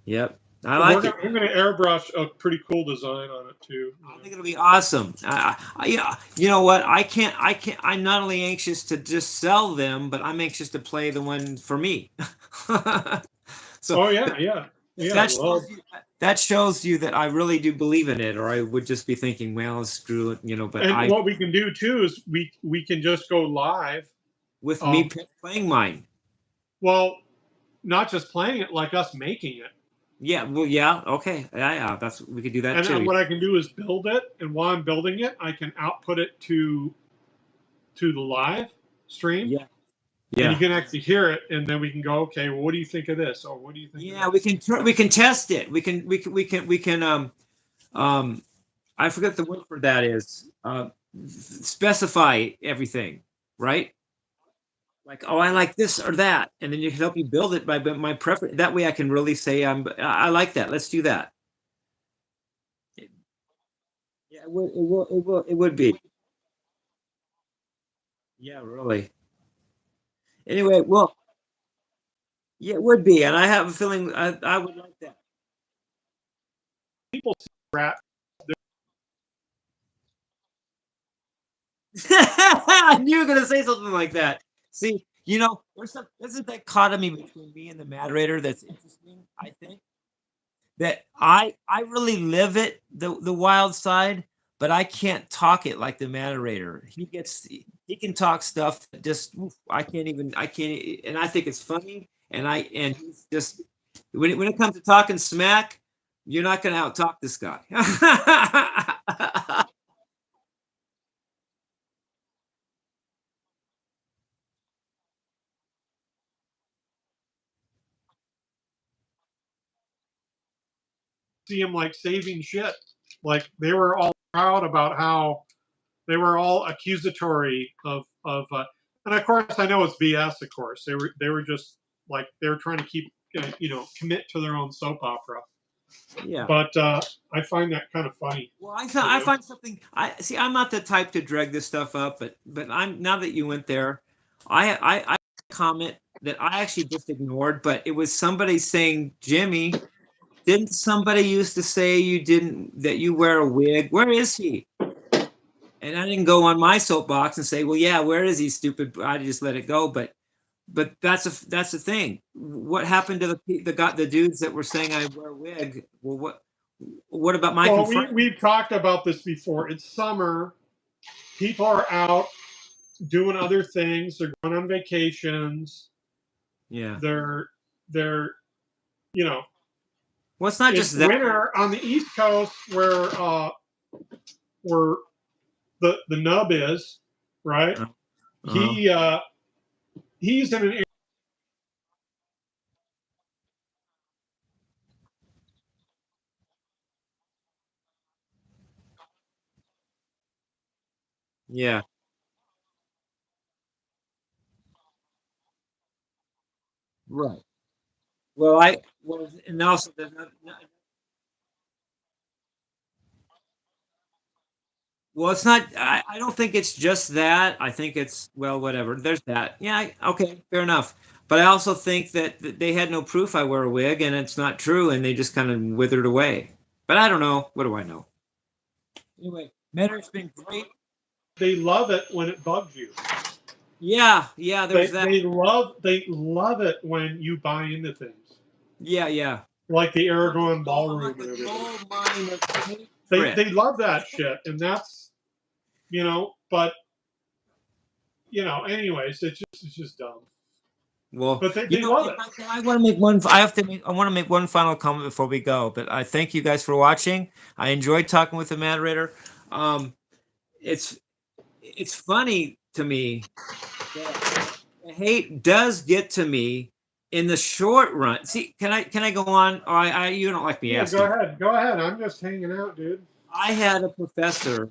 Yep. I like it. I'm gonna airbrush a pretty cool design on it too. You I know. think it'll be awesome. Yeah, you know what? I can't. I'm not only anxious to just sell them, but I'm anxious to play the one for me. So Oh yeah, yeah, yeah. that Well, shows you that I really do believe in it, or I would just be thinking, well, screw it, But and what we can do too is we can just go live. with me Um, playing mine. well, not just playing it, like us making it. Yeah, well, yeah, okay, yeah. That's we could do that And too. what I can do is build it, and while I'm building it, I can output it to the live stream, Yeah, and you yeah, can actually hear it, and then we can go, okay, well, what do you think of this, or what do you think of yeah. that? We can test it. We can um I forget the word for that is specify everything, right? Like, oh, I like this or that, and then you can help me build it by my preference. That way, I can really say I like that. Let's do that. Yeah, it would be. Yeah, really. Anyway, well, yeah, it would be, and I have a feeling I would like that. People see rat. I knew you were gonna say something like that. See, there's a dichotomy between me and the moderator that's interesting. I think that I really live it the wild side, but I can't talk it like the moderator. He can talk stuff that just oof, I can't and I think it's funny and he's just when it comes to talking smack, you're not gonna out talk this guy. See them like saving shit. Like they were all proud about how they were all accusatory and of course I know it's BS. Of course they were just like they were trying to keep commit to their own soap opera. Yeah. But I find that kind of funny. Well, You I know, find something. I see. I'm not the type to drag this stuff up, but I'm now that you went there, I comment that I actually just ignored, but it was somebody saying, Jimmy, didn't somebody used to say you didn't that you wear a wig? Where is he? And I didn't go on my soapbox and say, well, yeah, where is he, stupid? I just let it go. But that's the thing. What happened to the dudes that were saying I wear a wig? Well, what about my well, confront? we've talked about this before. It's summer. People are out doing other things. They're going on vacations. Yeah. They're you know Well, it's not it's just that. winter on the East Coast where the nub is, right? Uh-huh. He he's in an Yeah. Right. Well, well, and also well, it's not. I don't think it's just that. I think it's well, whatever. There's that. Yeah. Okay. Fair enough. But I also think that they had no proof I wear a wig, and it's not true, and they just kind of withered away. But I don't know. What do I know? Anyway, Matter, it's been great. They love it when it bugs you. Yeah. Yeah. They There's that. they love they love it when you buy into things Yeah. Yeah. like the I'm like Aragon I'm ballroom like and a everything. gold mine of They hatred. love that shit, and that's but anyways, it's just dumb. Well, But they love it. I want to make one. I want to make one final comment before we go. But I thank you guys for watching. I enjoyed talking with the moderator. Um, it's it's funny to me that the hate does get to me in the short run. See, can I go on? Or you don't like me Yeah, go asking. ahead. Go ahead. I'm just hanging out, dude. I had a professor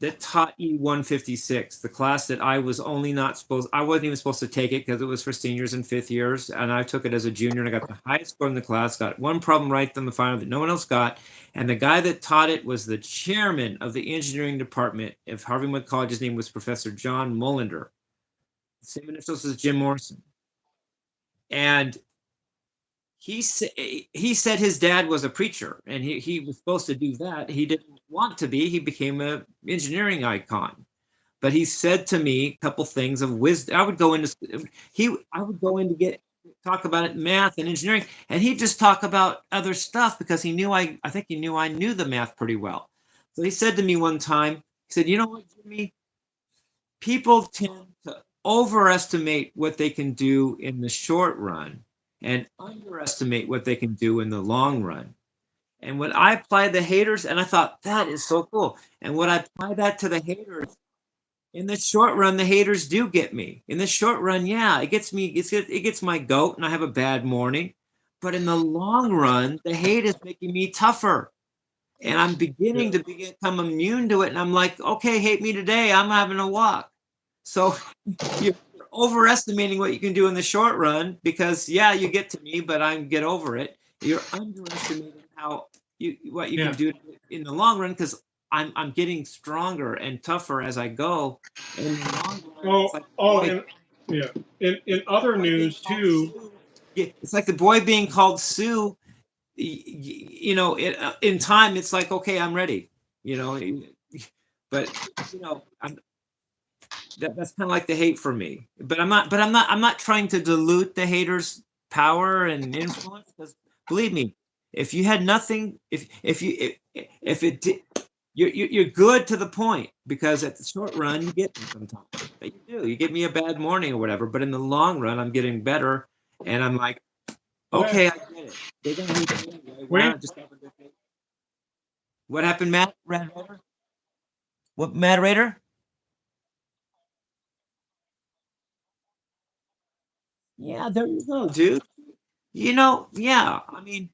that taught E156, the class that I wasn't even supposed to take it because it was for seniors and fifth years. And I took it as a junior and I got the highest score in the class, got one problem right on the final that no one else got. And the guy that taught it was the chairman of the engineering department of Harvey Mudd College. His name was Professor John Mullender. Same initials as Jim Morrison. And he said his dad was a preacher and he was supposed to do that. He didn't want to be. He became an engineering icon. But he said to me a couple things of wisdom. I would go in to get talk about it, math and engineering, and he'd just talk about other stuff because he knew I think he knew I knew the math pretty well. So he said to me one time, he said, "You know what, Jimmy? People tend to overestimate what they can do in the short run and underestimate what they can do in the long run." And when I applied the haters, and I thought that is so cool. And when I apply that to the haters, in the short run, the haters do get me. In the short run, yeah, it gets me. It gets my goat, and I have a bad morning. But in the long run, the hate is making me tougher, and I'm beginning Yeah. to become immune to it. And I'm like, okay, hate me today. I'm having a walk. So you're overestimating what you can do in the short run because yeah, you get to me, but I get over it. You're underestimating what you can Yeah. do in the long run because I'm getting stronger and tougher as I go. And in the long run, it's like boy, And yeah. In other boy being news called too. Sue. Yeah, it's like the boy being called Sue. In time, it's like okay, I'm ready. You know, but that's kind of like the hate for me. But I'm not trying to dilute the haters' power and influence. Because believe me, if you had nothing, if it did, you're good to the point. Because at the short run, you get me sometimes. But you do. You get me a bad morning or whatever. But in the long run, I'm getting better, and I'm like, Yeah. okay, I get it. They're gonna hate me anyway. Why Wait. not just have a good day? What happened, Matt? Raider? What, Matt Raider? Yeah, there you go, dude. Yeah. I mean,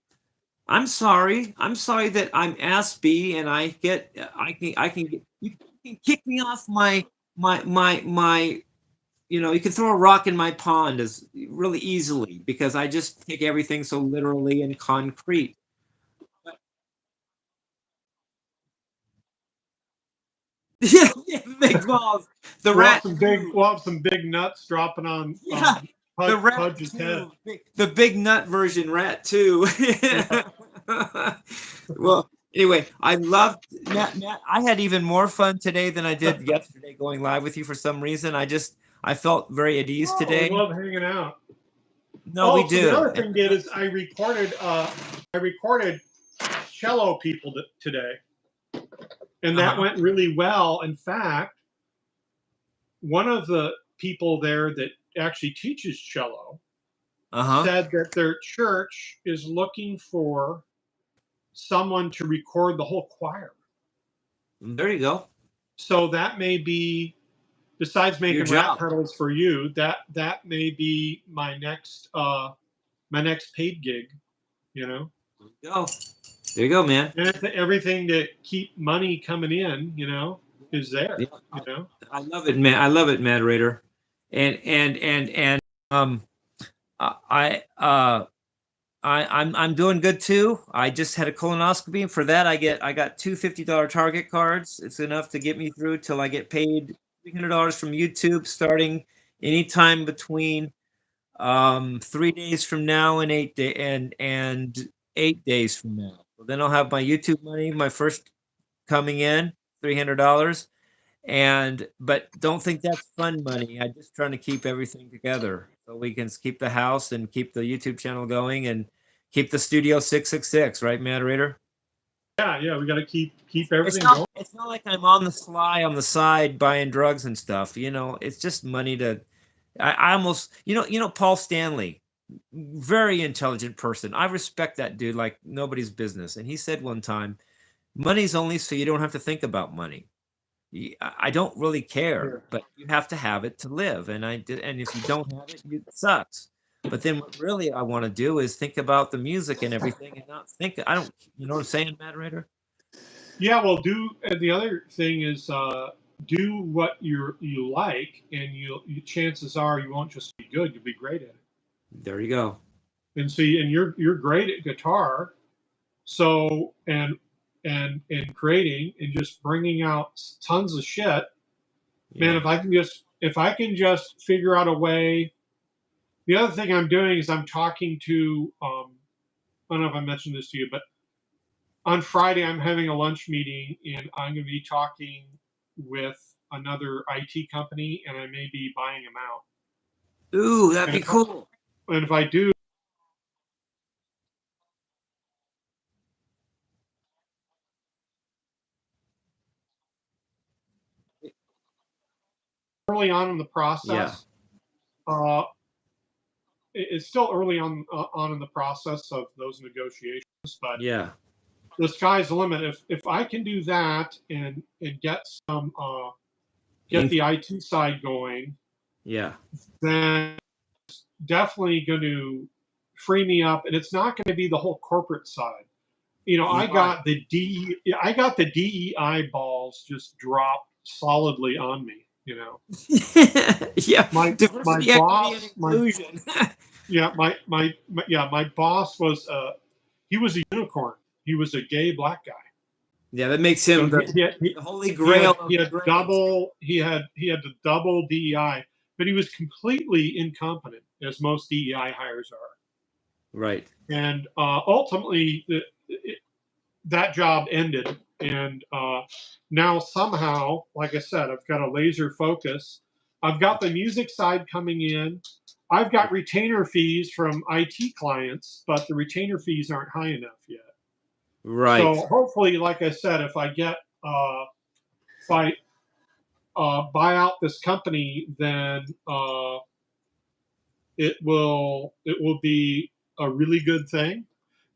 I'm sorry. I'm sorry that I'm ass B and I can get you can kick me off my you can throw a rock in my pond as really easily because I just take everything so literally and concrete. But yeah, yeah, big balls. The rat too. We'll have some big nuts dropping on Yeah, the rat Pudge's head. too. The big nut version rat too. Yeah. Well, anyway, I loved Matt. I had even more fun today than I did yesterday going live with you for some reason. I felt very at ease Oh, we today. love hanging out. No, we Oh, so the do. other thing did is I recorded cello people today, and that Uh-huh. went really well. In fact, one of the people there that actually teaches cello Uh-huh. said that their church is looking for someone to record the whole choir. There you go. So that may be, besides Your making rap job. pedals for you, that may be my next paid gig. You know, There you go. There you go, man. and everything to keep money coming in, is Yeah, there. You know, I love it, man. I love it, Matterator. And um I I'm doing good too. I just had a colonoscopy. For that, I got two $50 Target cards. It's enough to get me through till I get paid $300 from YouTube, starting anytime between 3 days from now and 8 days from now. So then I'll have my YouTube money, my first coming in, $300. And but don't think that's fun money. I'm just trying to keep everything together so we can keep the house and keep the YouTube channel going and keep the Studio 666, right, Matterator? Yeah, we got to keep It's everything not going. it's not like I'm on the sly on the side buying drugs and stuff. It's just money to I almost Paul Stanley, very intelligent person. I respect that dude like nobody's business. And he said one time, money's only so you don't have to think about money. I don't really care, Yeah. but you have to have it to live, and and if you don't have it, it sucks. But then what really I want to do is think about the music and everything, and not think. I don't, you know what I'm saying, Matterator? Yeah, well, and the other thing is do what you like, and chances are you won't just be good; you'll be great at it. There you go. And see, and you're great at guitar, so and creating and just bringing out tons of shit. Man, Yeah, if I can just figure out a way. The other thing I'm doing is I'm talking to I don't know if I mentioned this to you, but on Friday I'm having a lunch meeting and I'm going to be talking with another IT company and I may be buying them out. ooh, that'd And be cool. if I do, early on in the Yeah, process, uh, it's still early on in the process of those negotiations, but yeah, the sky's the limit. If I can do that and get Inc- the IT side going, yeah, then definitely going to free me up, and it's not going to be the whole corporate side. right. I got the DEI balls just dropped solidly on me. Yeah, My my diversity, equity, and boss, my inclusion. yeah, my boss was he was a unicorn. He was a gay black guy. Yeah, that makes So him the holy grail he of the had grays. double he had the double DEI, but he was completely incompetent, as most DEI hires are. Right. And ultimately, that job ended. And now somehow, like I said, I've got a laser focus. I've got the music side coming in. I've got retainer fees from IT clients, but the retainer fees aren't high enough yet. Right. So hopefully, like I said, if I buy out this company, then it will be a really good thing.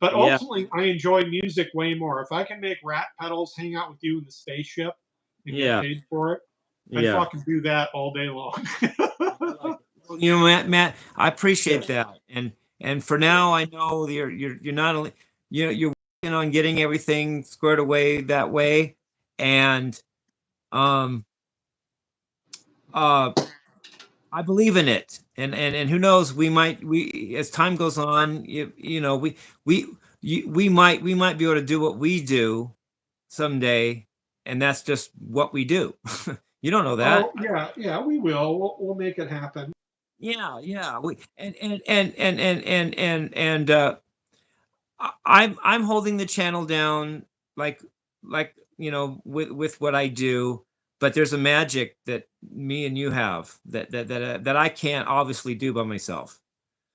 But Yeah. ultimately, I enjoy music way more. If I can make Rat Pedals hang out with you in the spaceship and get Yeah. paid for it, I'd Yeah. fucking do that all day long. I like it. Well, Matt, I appreciate that. And for now, I know you're not only you're working on getting everything squared away that way, and um uh I believe in it. And who knows, we as time goes on, we we might be able to do what we do someday, and that's just what we do. You don't know that. Oh yeah, we will. We'll make it happen. Yeah, yeah. We and I'm holding the channel down like with what I do, but there's a magic that me and you have that I can't obviously do by myself.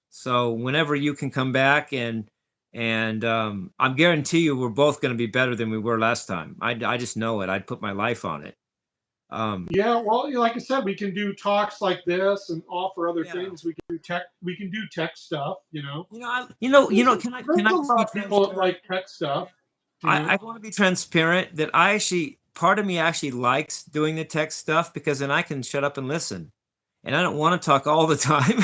So whenever you can come back and I'm guarantee you we're both going to be better than we were last time. I just know it. I'd put my life on it. Um, Yeah, well, like I said, we can do talks like this and offer other yeah. things. We can do tech stuff. Can There's I a just lot be of people that transparent? like tech stuff. You I know. want to be transparent that I actually, part of me actually likes doing the tech stuff because then I can shut up and listen. And I don't want to talk all the time.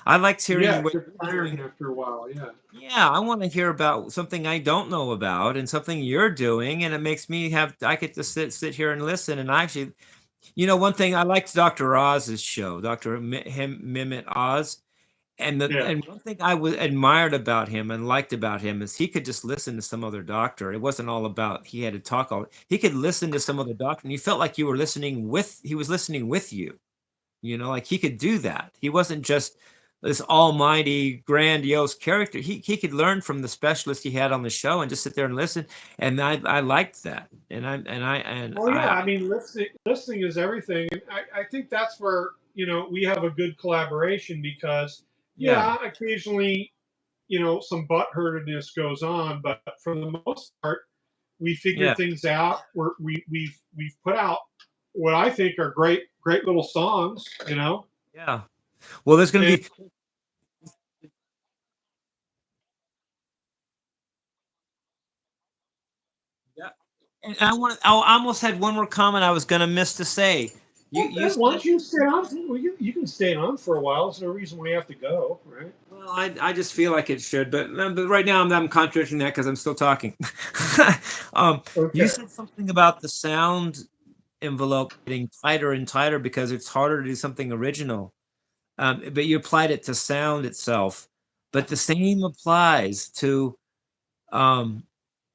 I like Yeah, hearing it what gets you're tiring doing. after a while. Yeah. Yeah, I want to hear about something I don't know about and something you're doing. And it makes me I get to sit here and listen. And I actually, one thing I liked Dr. Oz's show, Dr. Mimit Oz. Yeah. and one thing I was admired about him and liked about him is he could just listen to some other doctor. It wasn't all about he had to talk all. He could listen to some other doctor, and you felt like you were listening with. He was listening with you. You know, like he could do that. He wasn't just this almighty, grandiose character. He could learn from the specialist he had on the show and just sit there and listen. And I liked that. And Oh yeah, I mean, listening is everything. And I think that's where we have a good collaboration because yeah, yeah, occasionally some butthurtedness goes on, but for the most part, we figure yeah, things out. We've put out what I think are great little songs. yeah. Well, there's going to And be. Yeah. And I almost had one more comment I was going to miss to say. You well, said, once you stay on, well, you can stay on for a while. There's no reason why you have to go, right? well, I just feel like it should, but right now I'm contradicting that because I'm still talking. You Okay. said something about the sound envelope getting tighter and tighter because it's harder to do something original. But you applied it to sound itself. But the same applies to um,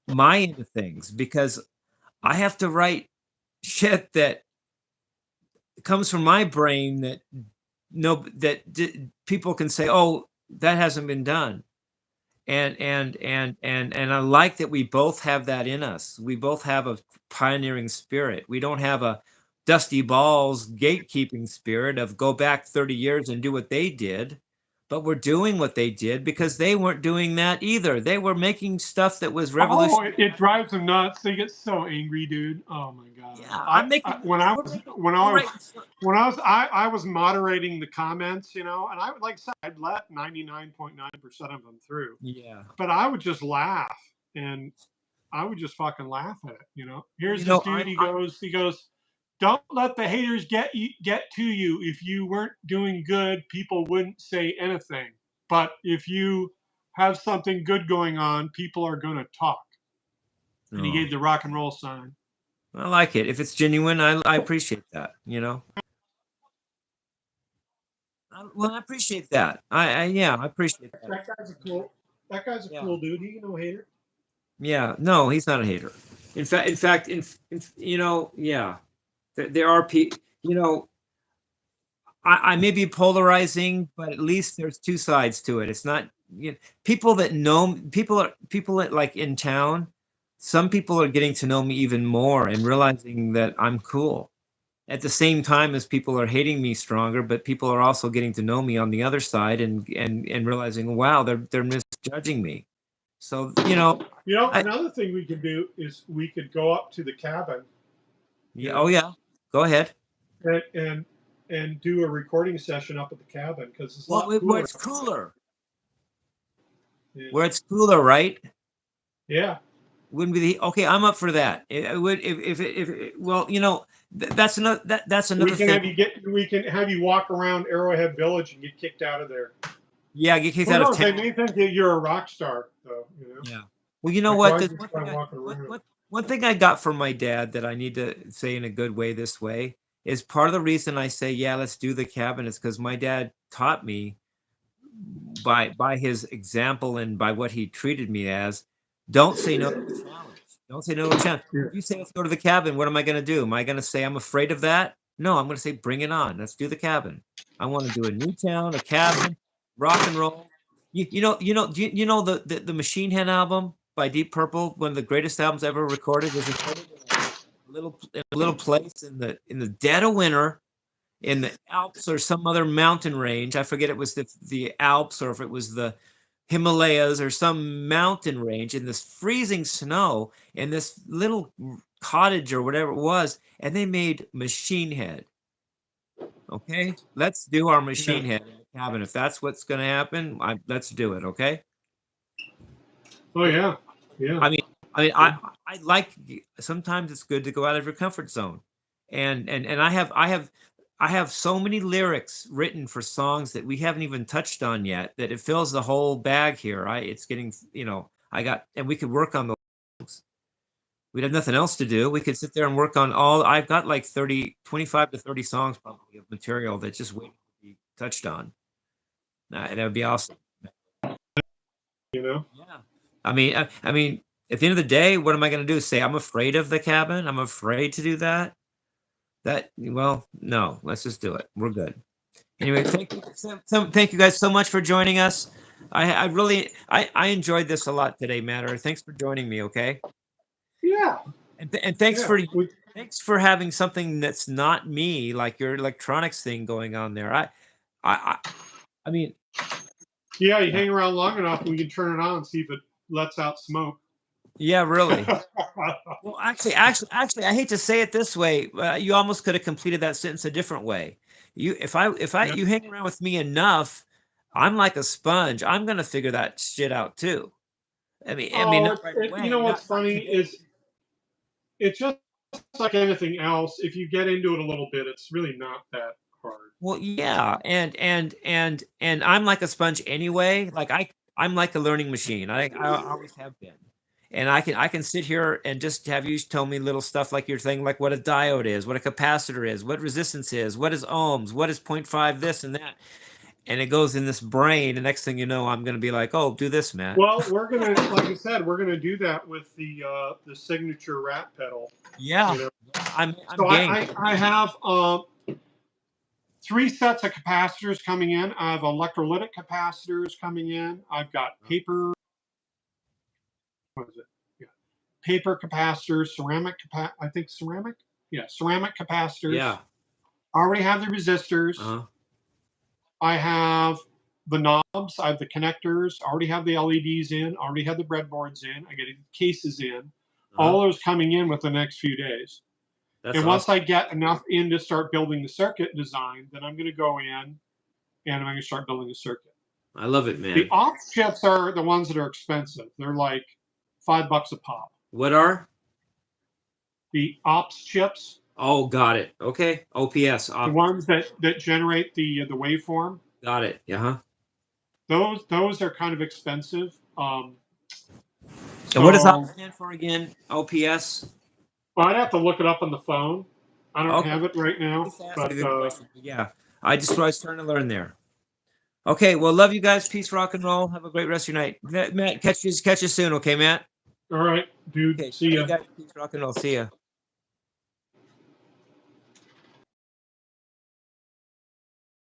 my end of things because I have to write shit that comes from my brain that no people can say, "Oh, that hasn't been done." And I like that we both have that in us. We both have a pioneering spirit. We don't have a Dusty Balls gatekeeping spirit of go back 30 years and do what they did, but we're doing what they did because they weren't doing that either. They were making stuff that was Oh, revolutionary. it drives them nuts. They get so angry, dude. Oh my god. Yeah, I'm I making when I we're was making when we're I was writing when I was I was moderating the comments, and I would like I said I'd let 99.9% of them through, yeah. but I would just laugh and I would just fucking laugh at it. Well, Here's this dude. He goes, don't let the haters get to you. If you weren't doing good, people wouldn't say anything. But if you have something good going on, people are gonna talk. And he oh, gave the rock and roll sign. I like it. If it's genuine, I appreciate that, you know. Well, I appreciate that. Yeah, I appreciate that. That guy's a cool. That guy's a Yeah. cool dude. He no hater. Yeah, no, he's not a hater. In fact, yeah, there are people. I may be polarizing, but at least there's two sides to it. It's not people that know people that like in town. Some people are getting to know me even more and realizing that I'm cool. At the same time as people are hating me stronger, but people are also getting to know me on the other side and realizing, wow, they're misjudging me. So I Another thing we could do is we could go up to the cabin, you yeah, oh know, yeah, go ahead. and and, and do a recording session up at the cabin because it's a Well, lot where cooler. it's cooler, Yeah. where it's cooler, right? Yeah. Wouldn't be the okay. I'm up for that. It would well, that's another that's We another can thing. have you get. We can have you walk around Arrowhead Village and get kicked out of there. Yeah, get kicked Who out of knows? They town. may think that you're a rock star, though. Yeah. Well, you know Like, what? why is There's this one guy thing walking around? one thing I got from my dad that I need to say in a good way this way is part of the reason I say, yeah, let's do the cabin is because my dad taught me by his example and by what he treated me as, don't say no to a challenge. Don't say no to a challenge. Yeah. If you say let's go to the cabin, what am I going to do? Am I going to say I'm afraid of that? No, I'm going to say bring it on. Let's do the cabin. I want to do a new town, a cabin, rock and roll. You know the Machine Head album by Deep Purple, one of the greatest albums ever recorded, was recorded in a little place in the dead of winter in the Alps or some other mountain range. I forget it was the Alps or if it was the Himalayas or some mountain range in this freezing snow in this little cottage or whatever it was, and they made Machine Head. Okay, let's do our Yeah. Machine Head in the cabin. If that's what's going to happen, let's do it. Okay. Oh yeah. Yeah. I mean, I like sometimes it's good to go out of your comfort zone, and I have so many lyrics written for songs that we haven't even touched on yet that it fills the whole bag here. It's getting I got and we could work on those. We'd have nothing else to do. We could sit there and work on all. I've got like 30, 25 to 30 songs probably of material that just waiting to be touched on. That would be awesome. You know? Yeah. I mean, at the end of the day, what am I going to do? Say I'm afraid of the cabin? I'm afraid to do that? Well, no. Let's just do it. We're good. Anyway, thank you guys so much for joining us. I really I enjoyed this a lot today, Matter. Thanks for joining me. Okay, Yeah. and thanks Yeah. thanks for having something that's not me, like your electronics thing going on there. I I mean, Yeah, you yeah, hang around long enough, we can turn it on and see if it lets out smoke. yeah, really. Well, actually, I hate to say it this way. You almost could have completed that sentence a different way. Yeah. You hang around with me enough, I'm like a sponge. I'm gonna figure that shit out too. I mean, Oh, not right you know away, what's not funny today. is it's just like anything else. If you get into it a little bit, it's really not that hard. Well, yeah, and I'm like a sponge anyway. Like I'm like a learning machine. I always have been. And I can sit here and just have you tell me little stuff like you're saying, like what a diode is, what a capacitor is, what resistance is, what is ohms, what is point 0.5 this and that. And it goes in this brain. And next thing you know, I'm gonna be like, oh, do this, Matt. Well, we're gonna, like I said, we're gonna do that with the signature rat pedal. Yeah, You know, I'm so game. I have 3 sets of capacitors coming in. I have electrolytic capacitors coming in. I've got paper. What is it? Yeah, paper capacitors, I think ceramic. Yeah, ceramic capacitors. Yeah. I already have the resistors. Uh-huh. I have the knobs. I have the connectors. I already have the LEDs in. I already have the breadboards in. I get the cases in. Uh-huh. All those coming in with the next few days. That's And awesome. once I get enough in to start building the circuit design, then I'm going to go in and I'm going to start building the circuit. I love it, man. The ops chips are the ones that are expensive. They're like $5 a pop. What are? The ops chips. Oh, got it. Okay. OPS. The ones that generate the waveform. Got it. Yeah. Those are kind of expensive. And what does OPS stand for again? OPS? Well, I'd have to look it up on the phone. I don't Okay. have it right now. But yeah, I was trying to learn there. Okay, well, love you guys. Peace, rock and roll. Have a great rest of your night. Matt, catch you soon. Okay, Matt. All right, dude. Okay, See ya. guys. Peace, rock and roll. See ya.